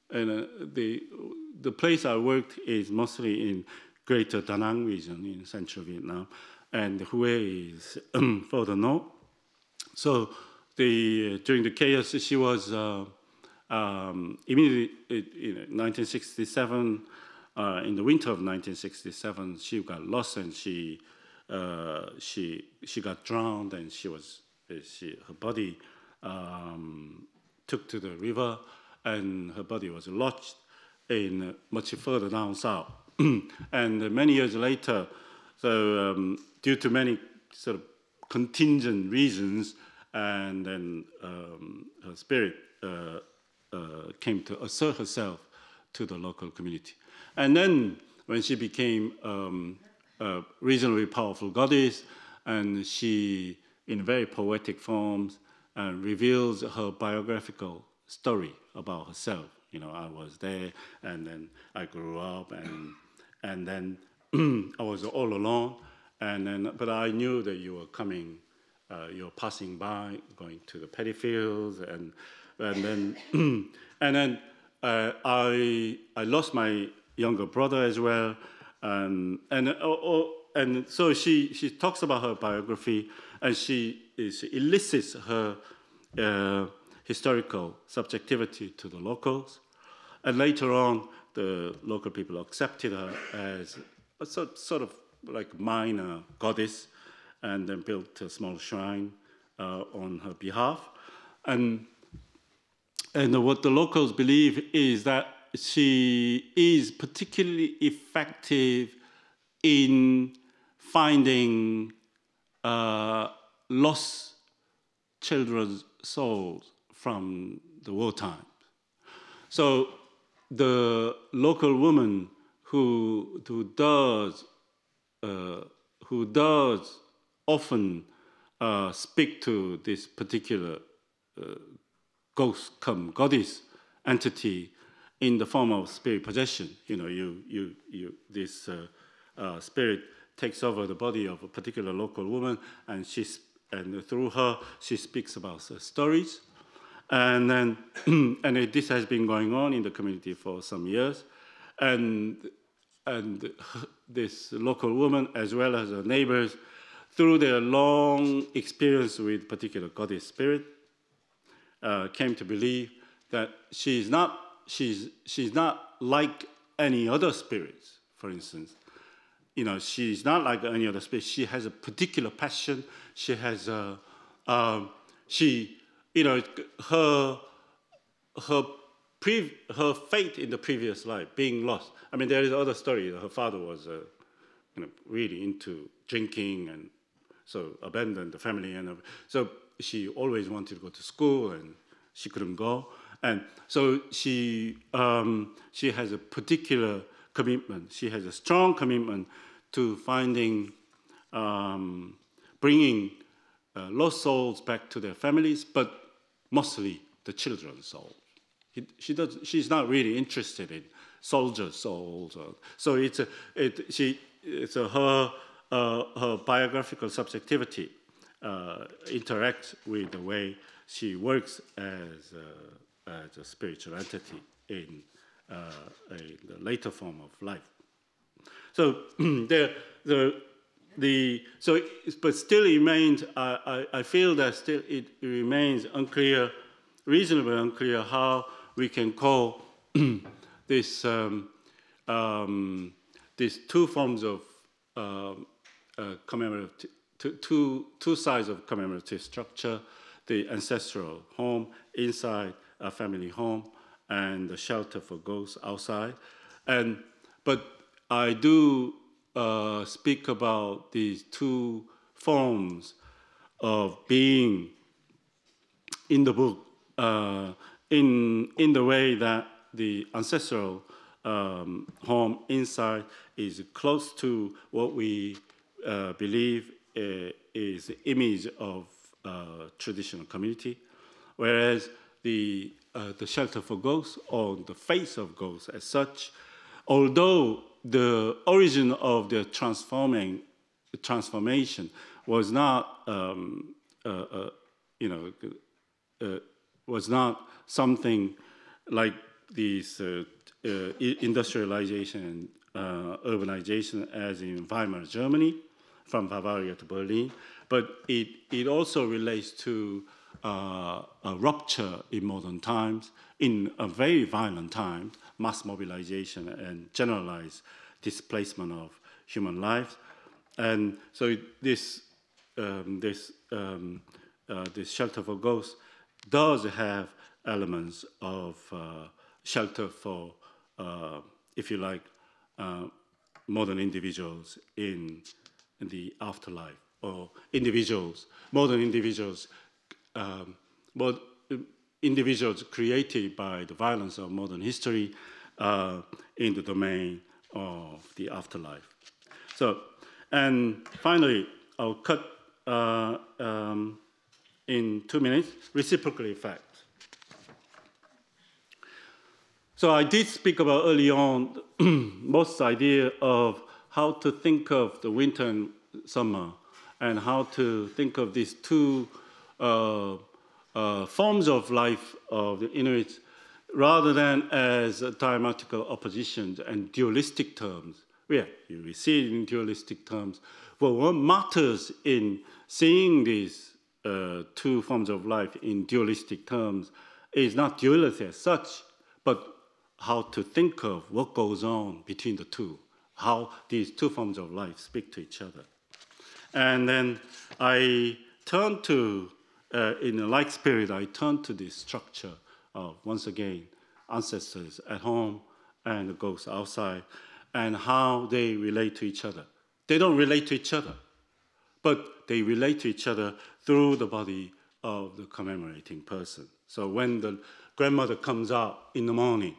and the place I worked is mostly in Greater Da Nang region in central Vietnam, and Hue is further north. So during the chaos, she was immediately in 1967. In the winter of 1967, she got lost and she got drowned, and her body took to the river, and her body was lodged in much further down south. And many years later, so due to many sort of contingent reasons, and then her spirit came to assert herself to the local community. And then when she became a reasonably powerful goddess, and she, in very poetic forms, reveals her biographical story about herself. I was there, and then I grew up, and then I was all alone, but I knew that you were coming, you were passing by, going to the paddy fields, and then I lost my younger brother as well, and so she talks about her biography, and she elicits her historical subjectivity to the locals, and later on the local people accepted her as a sort of like minor goddess, and then built a small shrine on her behalf, and what the locals believe is that she is particularly effective in finding lost children's souls from the wartime. So the local woman who does often speak to this particular ghost come goddess entity in the form of spirit possession. This spirit takes over the body of a particular local woman, and through her she speaks about stories, and then this has been going on in the community for some years, and this local woman, as well as her neighbors, through their long experience with particular goddess spirit, came to believe that she's not like any other spirits. For instance, she's not like any other spirit. She has a particular passion. She has her fate in the previous life, being lost. I mean, there is other story. Her father was really into drinking, and so abandoned the family, and so she always wanted to go to school, and she couldn't go, and so she has a particular commitment. She has a strong commitment to finding, bringing lost souls back to their families, but mostly the children's souls. She's not really interested in soldier souls. So her biographical subjectivity interacts with the way she works as a spiritual entity in the later form of life. So but still it remains. I feel that still it remains unclear, reasonably unclear, how we can call this these two forms of commemorative, two sides of commemorative structure: the ancestral home inside a family home, and the shelter for ghosts outside. But I do speak about these two forms of being in the book in the way that the ancestral home inside is close to what we believe is the image of traditional community, whereas the shelter for ghosts, or the face of ghosts as such, although the origin of the transformation was not, was not something like these industrialization and urbanization as in Weimar, Germany, from Bavaria to Berlin, but it also relates to a rupture in modern times, in a very violent time, mass mobilization and generalized displacement of human lives. And so this shelter for ghosts does have elements of shelter for, if you like, modern individuals in the afterlife, or modern individuals, individuals created by the violence of modern history in the domain of the afterlife. So, and finally, I'll cut in 2 minutes, reciprocal effect. So I did speak about early on most idea of how to think of the winter and summer, and how to think of these two forms of life of the Inuits, rather than as diametrical oppositions and dualistic terms. Yeah, you see it in dualistic terms. But what matters in seeing these two forms of life in dualistic terms is not duality as such, but how to think of what goes on between the two, how these two forms of life speak to each other. And then I turn to, in a like spirit, I turn to this structure of, once again, ancestors at home and the ghosts outside, and how they relate to each other. They don't relate to each other, but they relate to each other through the body of the commemorating person. So when the grandmother comes out in the morning,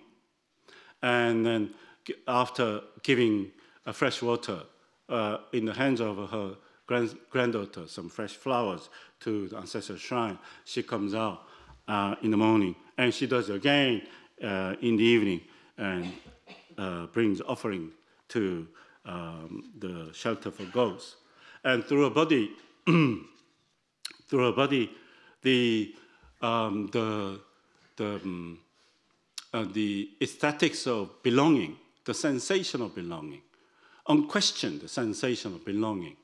and then after giving fresh water in the hands of her granddaughter, some fresh flowers to the ancestral shrine, she comes out in the morning, and she does it again in the evening, and brings offering to the shelter for ghosts. And through her body, the aesthetics of belonging, the sensation of belonging, unquestioned sensation of belonging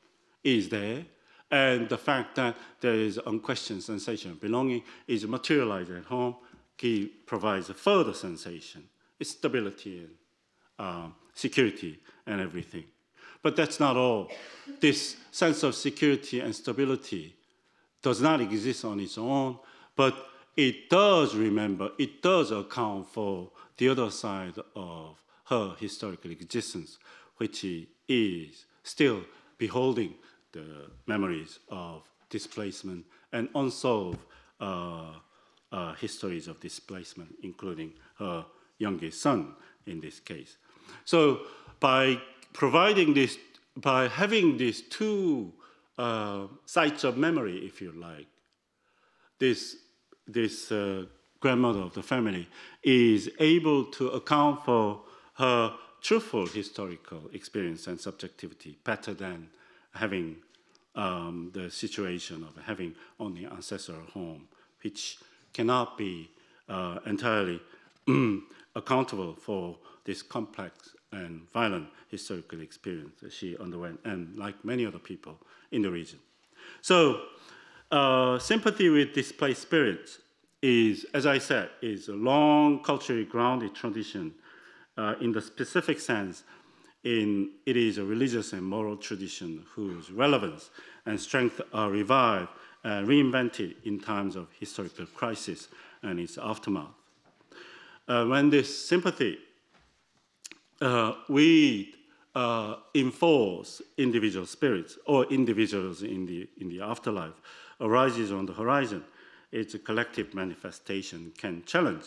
is there, and the fact that there is unquestioned sensation of belonging is materialized at home. He provides a further sensation, it's stability and security and everything. But that's not all. This sense of security and stability does not exist on its own, but it does remember, it does account for the other side of her historical existence, which is still beholding the memories of displacement and unsolved histories of displacement, including her youngest son in this case. So by providing this, by having these two sites of memory, if you like, this grandmother of the family is able to account for her truthful historical experience and subjectivity better than having the situation of having only ancestral home which cannot be entirely accountable for this complex and violent historical experience that she underwent, and like many other people in the region. So sympathy with displaced spirits is, as I said, is a long culturally grounded tradition in the specific sense. It is a religious and moral tradition whose relevance and strength are revived and reinvented in times of historical crisis and its aftermath. When this sympathy we enforce individual spirits or individuals in the afterlife arises on the horizon, its collective manifestation can challenge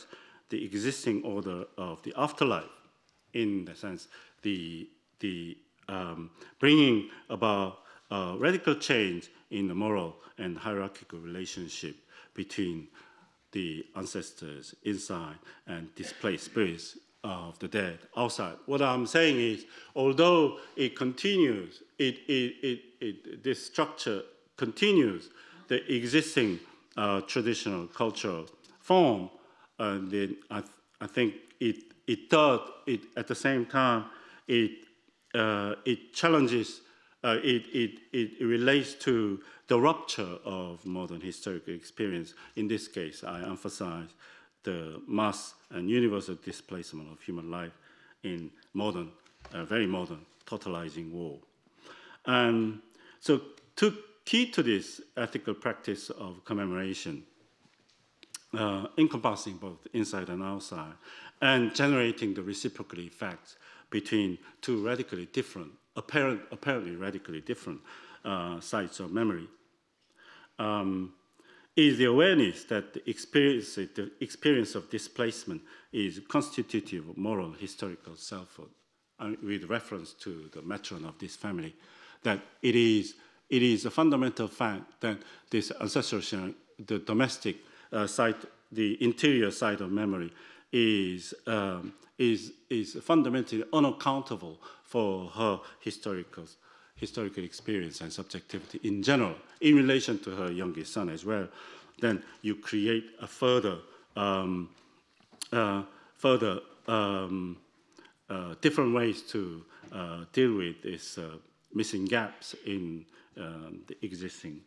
the existing order of the afterlife, in the sense the bringing about radical change in the moral and hierarchical relationship between the ancestors inside and displaced spirits of the dead outside. What I'm saying is, although it continues, this structure continues the existing traditional cultural form, then I think it does, at the same time, it challenges, it relates to the rupture of modern historical experience. In this case, I emphasize the mass and universal displacement of human life in modern, very modern, totalizing war. And so, key to this ethical practice of commemoration, encompassing both inside and outside, and generating the reciprocal effects between two radically different, apparently radically different sites of memory, is the awareness that the experience of displacement is constitutive of moral historical selfhood, with reference to the matron of this family, that it is a fundamental fact that this ancestral sharing, the domestic site, the interior side of memory, is fundamentally unaccountable for her historical experience and subjectivity in general, in relation to her youngest son as well. Then you create a further different ways to deal with these missing gaps in the existing,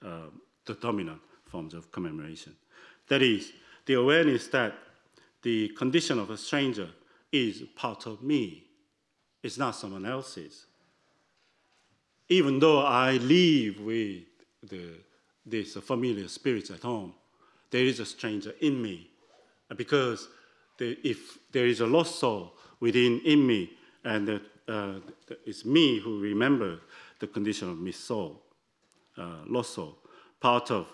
the dominant forms of commemoration. That is, the awareness that the condition of a stranger is part of me. It's not someone else's. Even though I live with these familiar spirits at home, there is a stranger in me. Because if there is a lost soul in me, and it's me who remembers the condition of missed soul, lost soul, part of.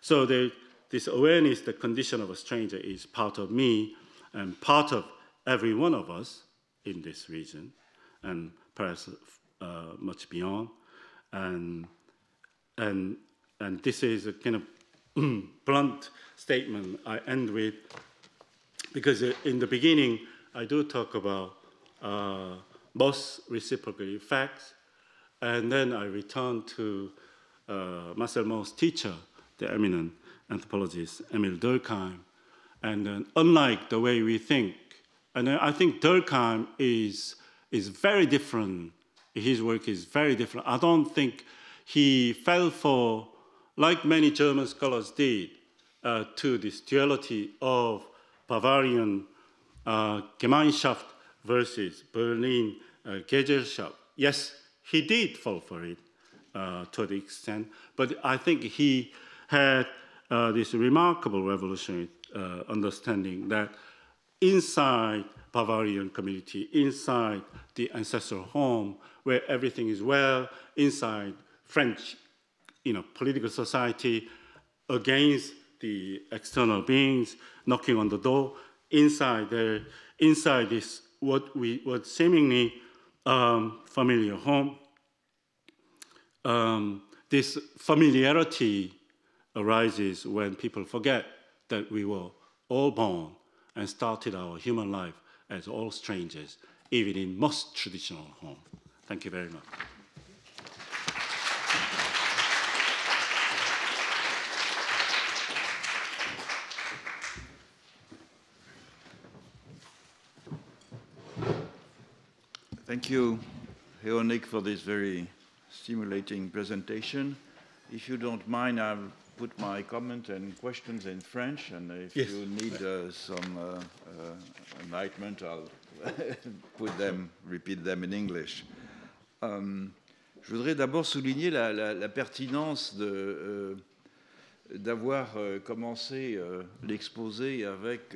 So this awareness, the condition of a stranger is part of me and part of every one of us in this region, and perhaps much beyond. And this is a kind of blunt statement I end with, because in the beginning I do talk about both reciprocal effects, and then I return to Marcel Mauss's teacher, the eminent anthropologist Emile Durkheim. And unlike the way we think, and I think Durkheim is very different. His work is very different. I don't think he fell for, like many German scholars did, to this duality of Bavarian Gemeinschaft versus Berlin Gesellschaft. Yes, he did fall for it to the extent, but I think he had this remarkable revolutionary understanding that inside Bavarian community, inside the ancestral home, where everything is well, inside French, political society, against the external beings knocking on the door, inside this what seemingly familiar home, this familiarity arises when people forget that we were all born and started our human life as all strangers, even in most traditional home. Thank you very much.
Thank you, Heonik, for this very stimulating presentation. If you don't mind, I'll put my comment and questions in French, and if
yes.
you need some enlightenment, I'll repeat them in English. Je voudrais d'abord souligner la pertinence d'avoir commencé l'exposé avec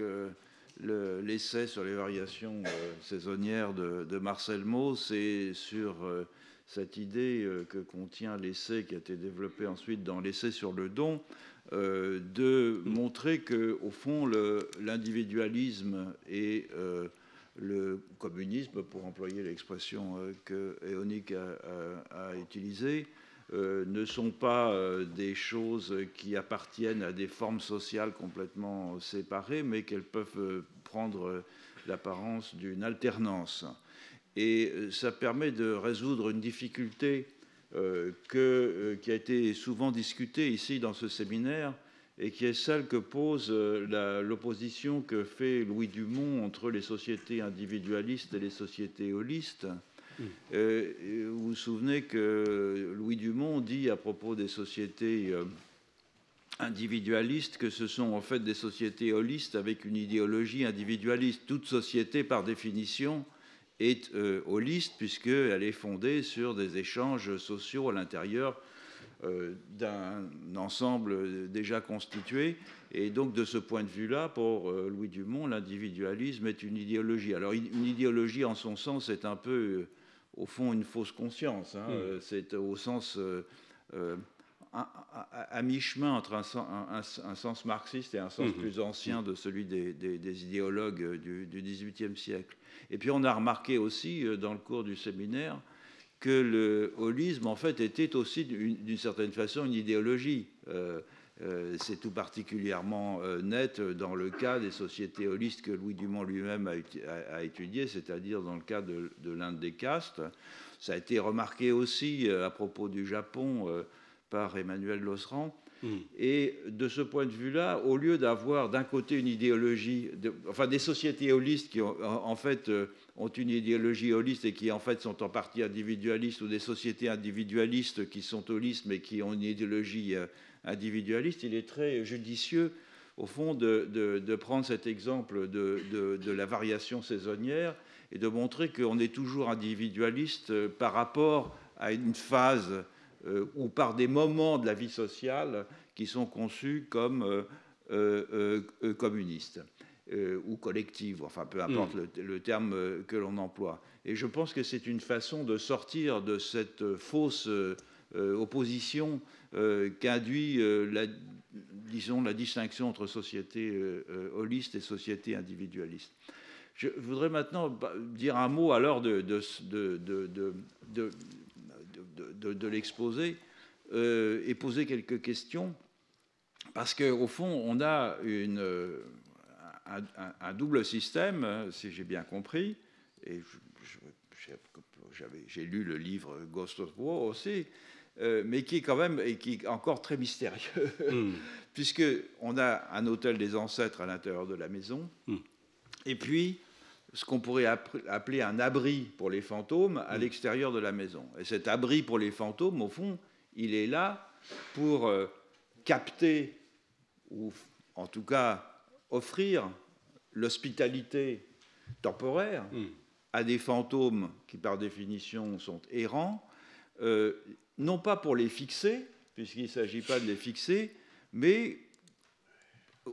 l'essai sur les variations saisonnières de Marcel Mauss. C'est sur cette idée que contient l'essai qui a été développé ensuite dans l'essai sur le don, de montrer qu'au fond, l'individualisme et le communisme, pour employer l'expression que Heonik a utilisée, ne sont pas des choses qui appartiennent à des formes sociales complètement séparées, mais qu'elles peuvent prendre l'apparence d'une alternance. Et ça permet de résoudre une difficulté qui a été souvent discutée ici dans ce séminaire, et qui est celle que pose l'opposition que fait Louis Dumont entre les sociétés individualistes et les sociétés holistes. Vous vous souvenez que Louis Dumont dit à propos des sociétés individualistes que ce sont en fait des sociétés holistes avec une idéologie individualiste. Toute société, par définition, est holiste puisqu'elle est fondée sur des échanges sociaux à l'intérieur d'un ensemble déjà constitué. Et donc, de ce point de vue-là, pour Louis Dumont, l'individualisme est une idéologie. Alors, une idéologie, en son sens, est un peu, au fond, une fausse conscience. Hein. C'est au sens à mi-chemin entre un sens marxiste et un sens plus ancien de celui des idéologues du XVIIIe siècle. Et puis, on a remarqué aussi, dans le cours du séminaire, que le holisme, en fait, était aussi, d'une certaine façon, une idéologie. C'est tout particulièrement net dans le cas des sociétés holistes que Louis Dumont lui-même a étudiées, c'est-à-dire dans le cas de l'Inde des castes. Ça a été remarqué aussi à propos du Japon par Emmanuel Losserand. Et de ce point de vue-là, au lieu d'avoir d'un côté une idéologie, enfin des sociétés holistes qui en fait ont une idéologie holiste et qui en fait sont en partie individualistes, ou des sociétés individualistes qui sont holistes mais qui ont une idéologie individualiste, il est très judicieux au fond de prendre cet exemple de la variation saisonnière et de montrer qu'on est toujours individualiste par rapport à une phase ou par des moments de la vie sociale qui sont conçus comme communistes ou collectives, enfin peu importe le terme que l'on emploie. Et je pense que c'est une façon de sortir de cette fausse opposition qu'induit disons, la distinction entre société holiste et société individualiste. Je voudrais maintenant dire un mot alors de l'exposé et poser quelques questions, parce qu'au fond, on a un double système, si j'ai bien compris, et j'ai lu le livre Ghost of War aussi, mais qui est quand même et qui est encore très mystérieux, puisqu'on a un hôtel des ancêtres à l'intérieur de la maison, et puis ce qu'on pourrait appeler un abri pour les fantômes à l'extérieur de la maison. Et cet abri pour les fantômes, au fond, il est là pour capter, ou en tout cas offrir l'hospitalité temporaire à des fantômes qui, par définition, sont errants, non pas pour les fixer, puisqu'il ne s'agit pas de les fixer, mais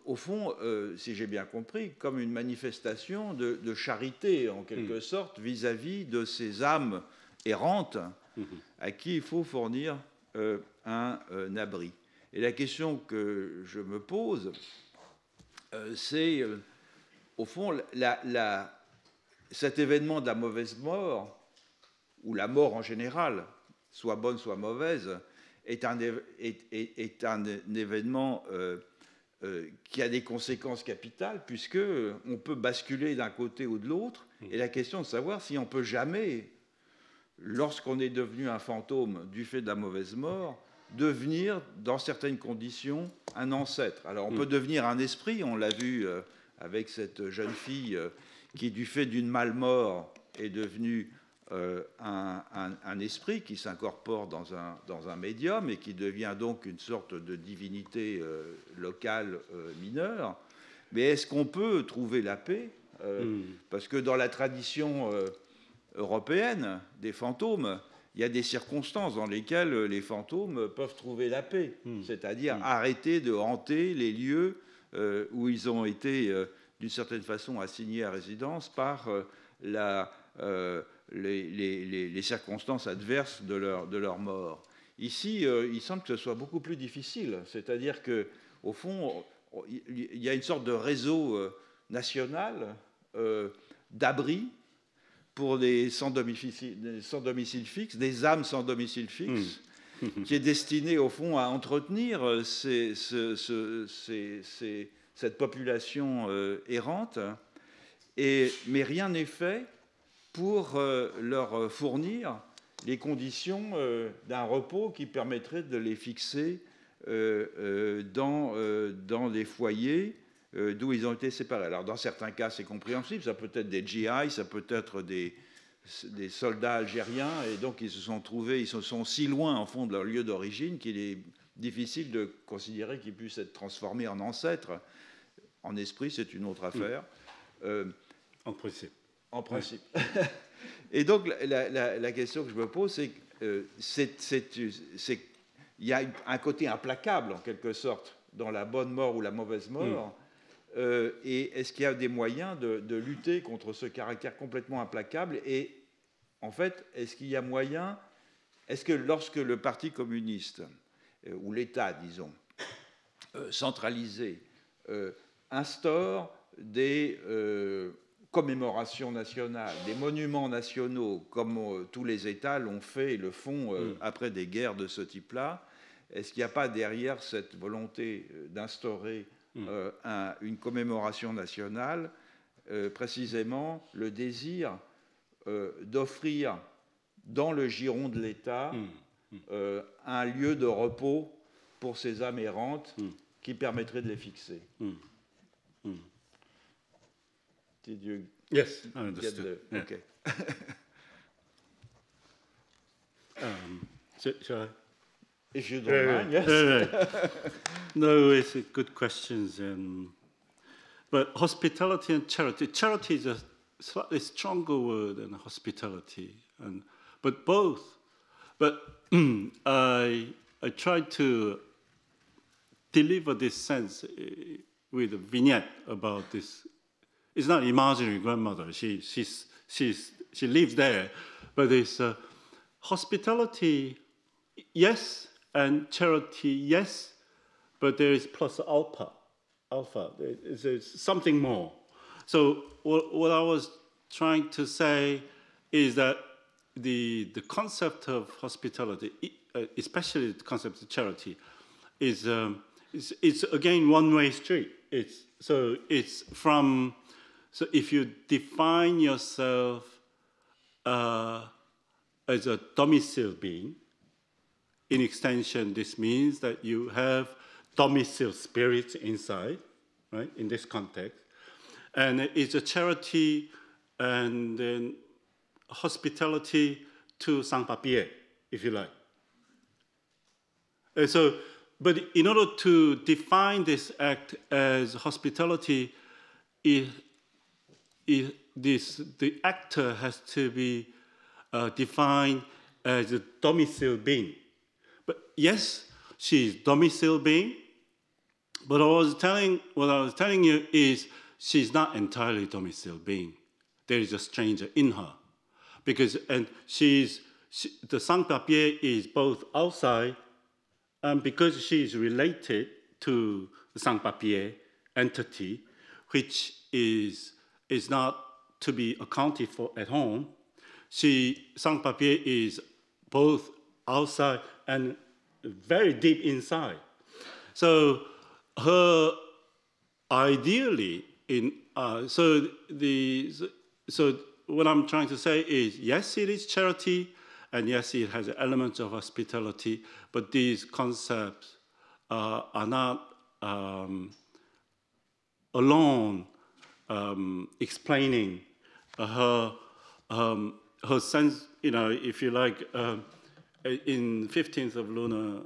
au fond, si j'ai bien compris, comme une manifestation de charité, en quelque sorte, vis-à-vis de ces âmes errantes à qui il faut fournir un abri. Et la question que je me pose, c'est, au fond, cet événement de la mauvaise mort, ou la mort en général, soit bonne, soit mauvaise, est un événement qui a des conséquences capitales, puisqu'on peut basculer d'un côté ou de l'autre, et la question de savoir si on peut jamais, lorsqu'on est devenu un fantôme du fait de la mauvaise mort, devenir, dans certaines conditions, un ancêtre. Alors, on peut devenir un esprit, on l'a vu avec cette jeune fille qui, du fait d'une malmort, est devenue un esprit qui s'incorpore dans un médium et qui devient donc une sorte de divinité locale mineure. Mais est-ce qu'on peut trouver la paix Parce que dans la tradition européenne des fantômes, il y a des circonstances dans lesquelles les fantômes peuvent trouver la paix, c'est-à-dire arrêter de hanter les lieux où ils ont été, d'une certaine façon, assignés à résidence par les circonstances adverses de leur mort. Ici, il semble que ce soit beaucoup plus difficile, c'est-à-dire qu'au fond, il y a une sorte de réseau national d'abris pour des sans domicile fixe, des âmes sans domicile fixe, qui est destiné au fond à entretenir cette population errante, mais rien n'est fait pour leur fournir les conditions d'un repos qui permettrait de les fixer dans des foyers d'où ils ont été séparés. Alors, dans certains cas, c'est compréhensible. Ça peut être des GI, ça peut être des soldats algériens. Et donc, ils se sont si loin, en fond, de leur lieu d'origine qu'il est difficile de considérer qu'ils puissent être transformés en ancêtres. En esprit, c'est une autre affaire.
En principe.
En principe. Et donc, la question que je me pose, c'est qu'il y a un côté implacable, en quelque sorte, dans la bonne mort ou la mauvaise mort. Et est-ce qu'il y a des moyens de lutter contre ce caractère complètement implacable? Et en fait, est-ce qu'il y a moyen, est-ce que lorsque le Parti communiste, ou l'État, disons, centralisé, instaure des commémorations nationales, des monuments nationaux, comme tous les États l'ont fait et le font après des guerres de ce type-là, est-ce qu'il n'y a pas derrière cette volonté d'instaurer une commémoration nationale, précisément le désir d'offrir dans le giron de l'État un lieu de repos pour ces âmes errantes qui permettrait de les fixer? Did you
yes, I understood.
Yeah. Okay.
Shall I?
If you don't mind, yes.
No, it's a good question. But hospitality and charity. Charity is a slightly stronger word than hospitality, but both. But I tried to deliver this sense with a vignette about this. It's not imaginary grandmother. She lives there, but it's hospitality, yes, and charity, yes, but there is plus alpha. There's something more. So what I was trying to say is that the concept of hospitality, especially the concept of charity, is again one-way street. So if you define yourself as a domicile being, in extension, this means that you have domicile spirits inside, right, in this context. And it's a charity and then hospitality to sans-papiers, if you like. And so, but in order to define this act as hospitality, the actor has to be defined as a domicile being. But yes, she's domicile being. But what I was telling you is she's not entirely domicile being. There is a stranger in her, the sans-papier is both outside, and because she is related to the sans-papier entity, which is not to be accounted for at home, sans-papier is both outside and very deep inside. So her ideally so what I'm trying to say is, yes, it is charity, and yes, it has elements of hospitality, but these concepts are not alone explaining her her sense, if you like, in 15th of lunar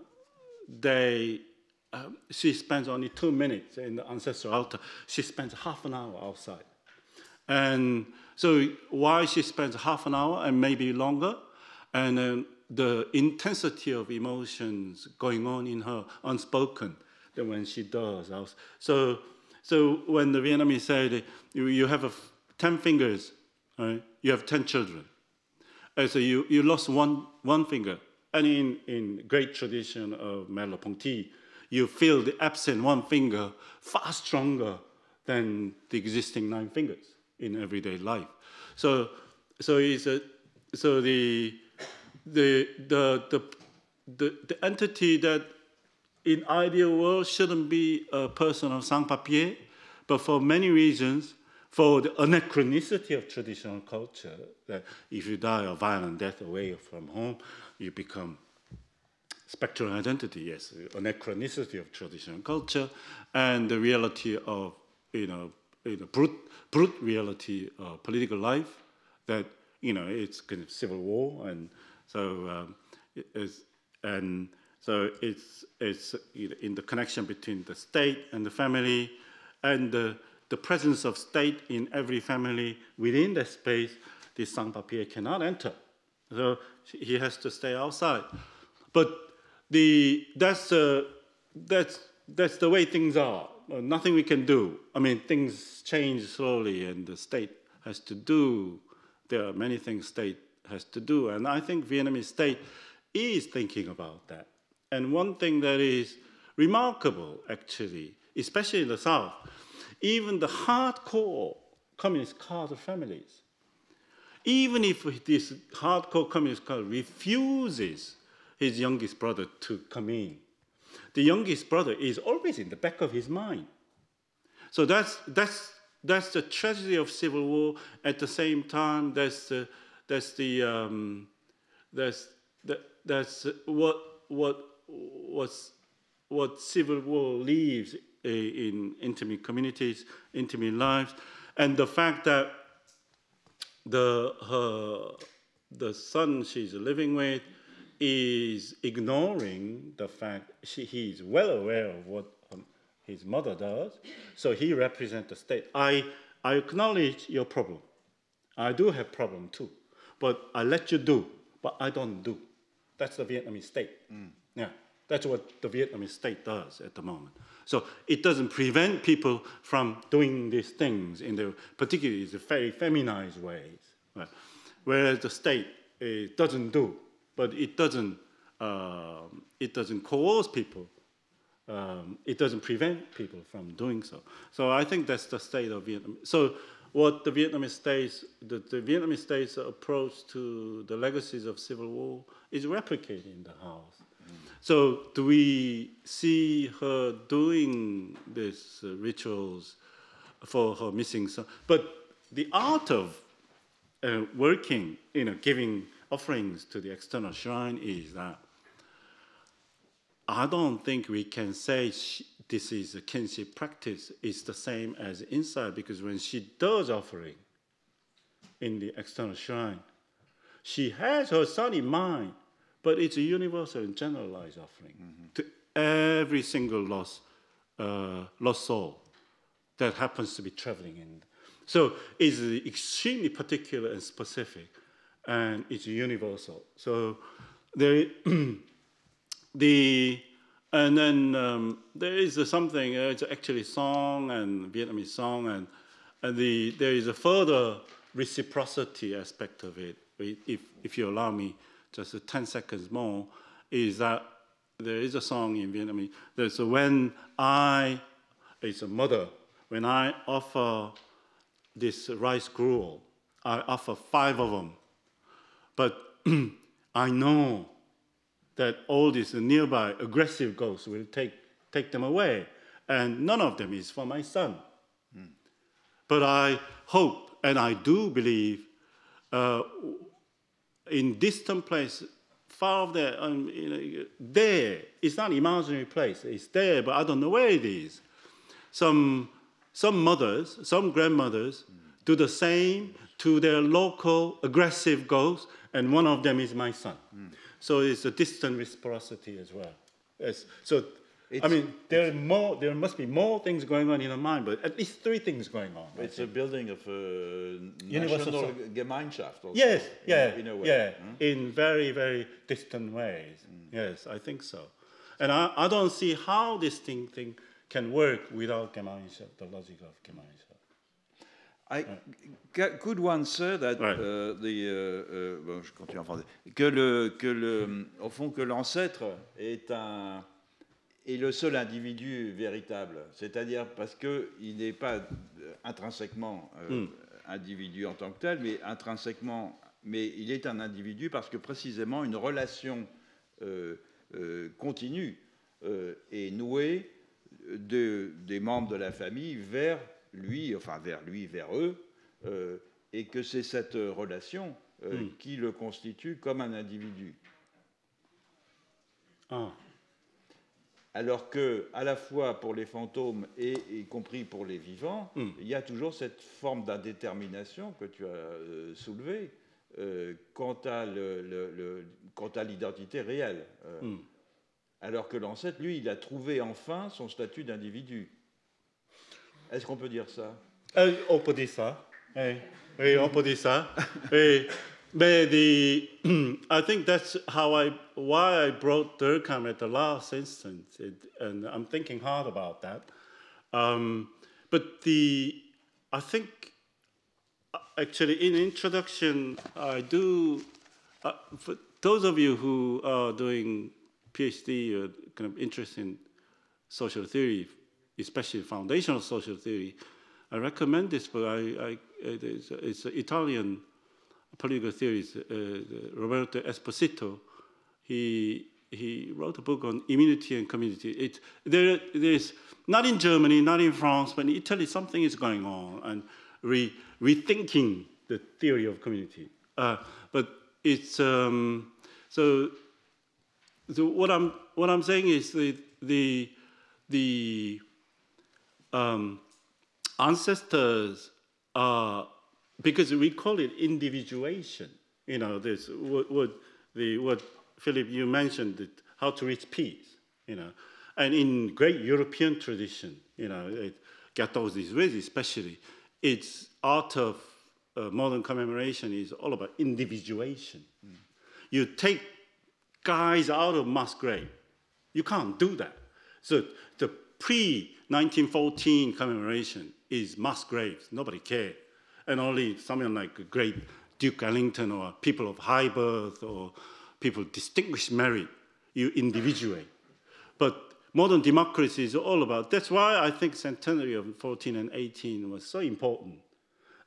day, she spends only 2 minutes in the ancestral altar. She spends half an hour outside. And so why she spends half an hour and maybe longer, and the intensity of emotions going on in her unspoken than when she does. So when the Vietnamese say you have 10 fingers, right? You have 10 children. And so you lost one finger. And in great tradition of Merleau-Ponty, you feel the absent one finger far stronger than the existing 9 fingers in everyday life. So the entity that in ideal world shouldn't be a person of sans-papier, but for many reasons, for the anachronicity of traditional culture, that if you die a violent death away from home, you become spectral identity, yes, anachronicity of traditional culture, and the reality of, brute reality of political life, that, it's kind of civil war, and so it's in the connection between the state and the family, and the presence of state in every family within that space, this sans-papier cannot enter. So he has to stay outside. But that's the way things are. Nothing we can do. I mean, things change slowly, and the state has to do. There are many things state has to do, and I think Vietnamese state is thinking about that. And one thing that is remarkable, actually, especially in the South, even the hardcore communist Carter families, even if this hardcore communist Carter refuses his youngest brother to come in, the youngest brother is always in the back of his mind. So that's the tragedy of civil war. At the same time, that's what civil war leaves in intimate communities, intimate lives, and the fact that the son she's living with is ignoring the fact he's well aware of what his mother does, so he represents the state. I acknowledge your problem. I do have problem too, but I let you do, but I don't do. That's the Vietnamese state. Yeah, that's what the Vietnamese state does at the moment. So it doesn't prevent people from doing these things particularly in the very feminized ways, right? Whereas the state doesn't do, but it doesn't coerce people. It doesn't prevent people from doing so. So I think that's the state of Vietnam. So what the Vietnamese state's approach to the legacies of civil war is replicated in the house. So do we see her doing these rituals for her missing son? But the art of working, giving offerings to the external shrine is that I don't think we can say this is a kinship practice. It's the same as inside, because when she does offering in the external shrine, she has her son in mind, but it's a universal and generalized offering to every single lost soul that happens to be traveling in. So it's extremely particular and specific, and it's universal. So there is something. It's actually song and Vietnamese song, and there is a further reciprocity aspect of it. If you allow me just 10 seconds more, is that there is a song in Vietnamese. There's it's a mother. When I offer this rice gruel, I offer 5 of them, but I know that all these nearby aggressive ghosts will take them away, and none of them is for my son. But I hope, and I do believe, in distant place, far off there, there, it's not an imaginary place, it's there, but I don't know where it is. Some mothers, some grandmothers do the same to their local aggressive goals, and one of them is my son. So it's a distant reciprocity as well. Yes. So, I mean, there must be more things going on in the mind, but at least 3 things going on.
It's a building of a national Gemeinschaft also.
Yes,
in a way.
In very, very distant ways. Yes, I think so. And I don't see how this thing can work without Gemeinschaft, the logic of Gemeinschaft.
Could one say that bon, je continue en français, au fond, que l'ancêtre est le seul individu véritable, c'est-à-dire parce qu'il n'est pas intrinsèquement individu en tant que tel, mais intrinsèquement, mais il est un individu parce que précisément une relation continue est nouée des membres de la famille vers lui, enfin vers eux, et que c'est cette relation qui le constitue comme un individu. Alors que, à la fois pour les fantômes et y compris pour les vivants, il y a toujours cette forme d'indétermination que tu as soulevée quant à l'identité réelle. Alors que l'ancêtre, lui, il a trouvé enfin son statut d'individu. Est-ce qu'on peut dire ça?
On peut dire ça. Oui, on peut dire ça. But I think that's why I brought Durkheim at the last instance, and I'm thinking hard about that. But I think actually in introduction, I do. For those of you who are doing PhD or kind of interest in social theory, especially foundational social theory, I recommend this book. It's an Italian political theorist, Roberto Esposito. He wrote a book on immunity and community. There is, not in Germany, not in France, but in Italy, something is going on, and rethinking the theory of community. But it's so what I'm saying is the ancestors are, because we call it individuation. You know, this what Philippe, you mentioned, how to reach peace. You know, and in great European tradition, you know, 14th especially, it's art of modern commemoration is all about individuation. You take guys out of mass grave. You can't do that. So the pre-1914 commemoration is mass graves. Nobody cared. And only someone like great Duke Ellington or people of high birth or people distinguished merit, you individuate. But modern democracy is all about, that's why I think centenary of 14 and 18 was so important.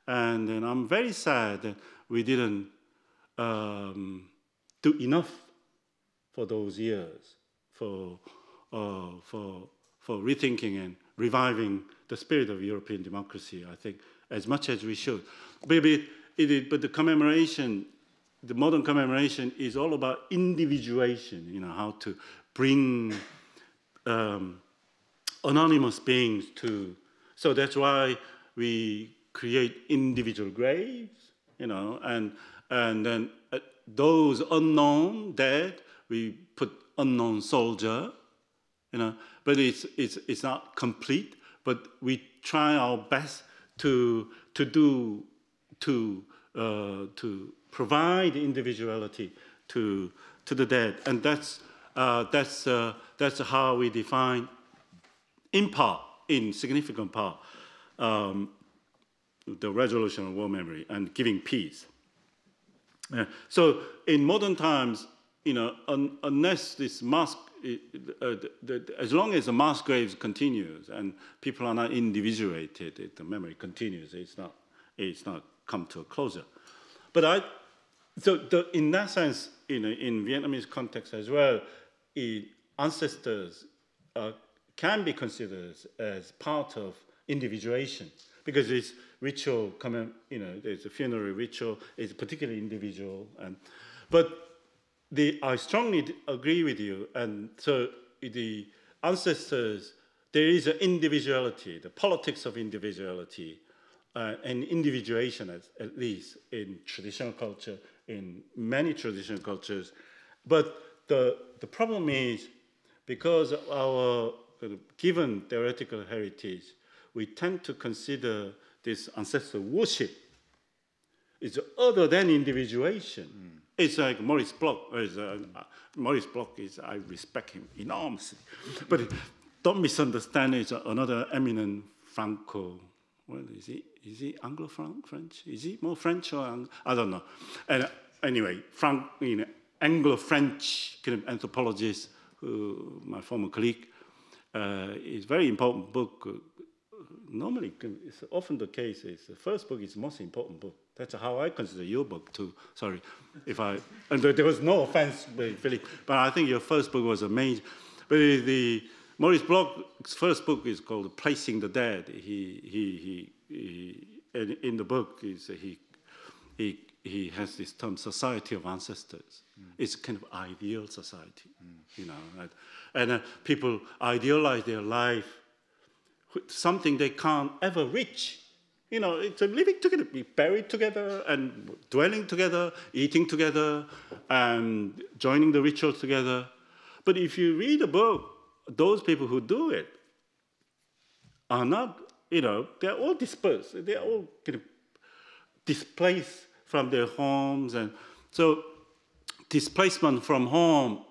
And I'm very sad that we didn't do enough for those years for rethinking and reviving the spirit of European democracy, I think, as much as we should. But the commemoration, the modern commemoration is all about individuation, you know, how to bring anonymous beings to, so that's why we create individual graves, you know, and then those unknown dead, we put unknown soldier, you know, but it's not complete, but we try our best to provide individuality to the dead, and that's how we define, in part, in significant part, the resolution of war memory and giving peace. So in modern times, you know, unless this mass, as long as the mass graves continues and people are not individuated, the memory continues. It's not come to a closure. But in that sense, in Vietnamese context as well, ancestors can be considered as part of individuation, because it's ritual, you know, there's a funeral ritual, it's particularly individual. But I strongly agree with you, and so the ancestors, there is an individuality, the politics of individuality and individuation, at least in traditional culture, in many traditional cultures. But the problem is, because of our given theoretical heritage, we tend to consider this ancestral worship is other than individuation. It's like Maurice Bloch. Maurice Bloch is, I respect him enormously. But don't misunderstand, it's another eminent Franco. Well, is he Anglo-French? Is he more French or I don't know. And anyway, Anglo-French kind of anthropologist, my former colleague, is a very important book. Normally, it's often the case is the first book is the most important book. That's how I consider your book too. Sorry, and there was no offense, Philippe, but I think your first book was amazing. But the Maurice Bloch's first book is called "Placing the Dead." In the book he has this term "society of ancestors." It's a kind of ideal society, you know, and people idealize their life, something they can't ever reach. You know, it's a living together, be buried together and dwelling together, eating together, and joining the rituals together. But if you read a book, those people who do it are not, you know, they're all dispersed. They're all kind of displaced from their homes. And so displacement from home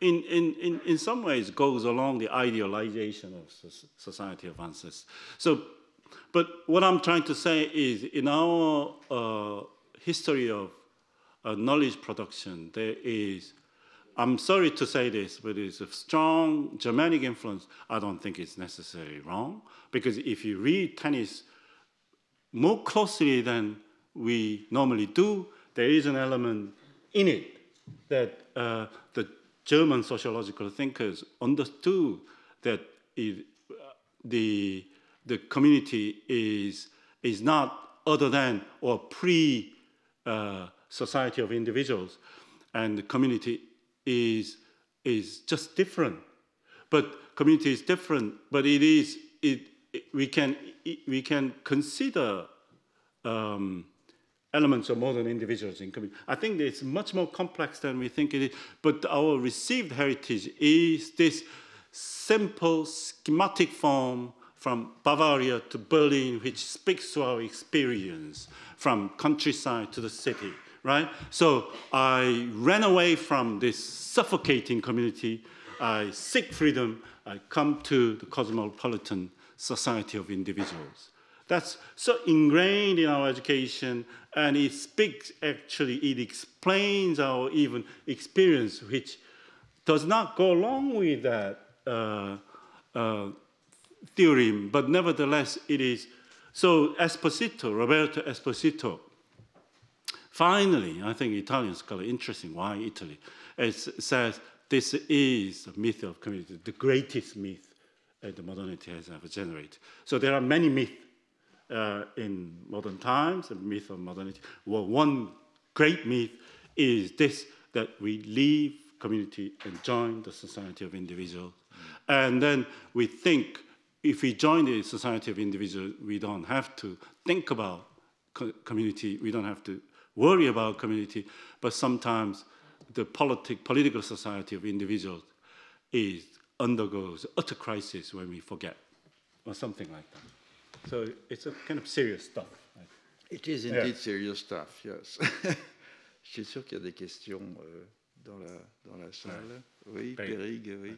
in some ways goes along the idealization of society of ancestors. So, but what I'm trying to say is, in our history of knowledge production, there is, I'm sorry to say this, but it's a strong Germanic influence. I don't think it's necessarily wrong, because if you read tennis more closely than we normally do, there is an element in it that the German sociological thinkers understood that the community is not other than or pre-society of individuals, and the community is just different. But community is different, but we can consider elements of modern individuals in community. I think it's much more complex than we think it is, but our received heritage is this simple schematic form from Bavaria to Berlin, which speaks to our experience from countryside to the city, right? So I ran away from this suffocating community. I seek freedom. I come to the cosmopolitan society of individuals. That's so ingrained in our education, and it speaks, actually, it explains our even experience, which does not go along with that theorem, but nevertheless it is. So Roberto Esposito, finally, I think Italian scholar, interesting, why Italy? It says this is the myth of community, the greatest myth that modernity has ever generated. So there are many myths in modern times, the myth of modernity. Well, one great myth is this, that we leave community and join the society of individuals. And then we think, if we join the society of individuals, we don't have to think about community, we don't have to worry about community, but sometimes the political society of individuals undergoes utter crisis when we forget, or something like that. So it's a kind of serious stuff.
It is indeed serious stuff, yes. Je suis sûr qu'il y a des questions dans la salle. Oui, Périg, oui.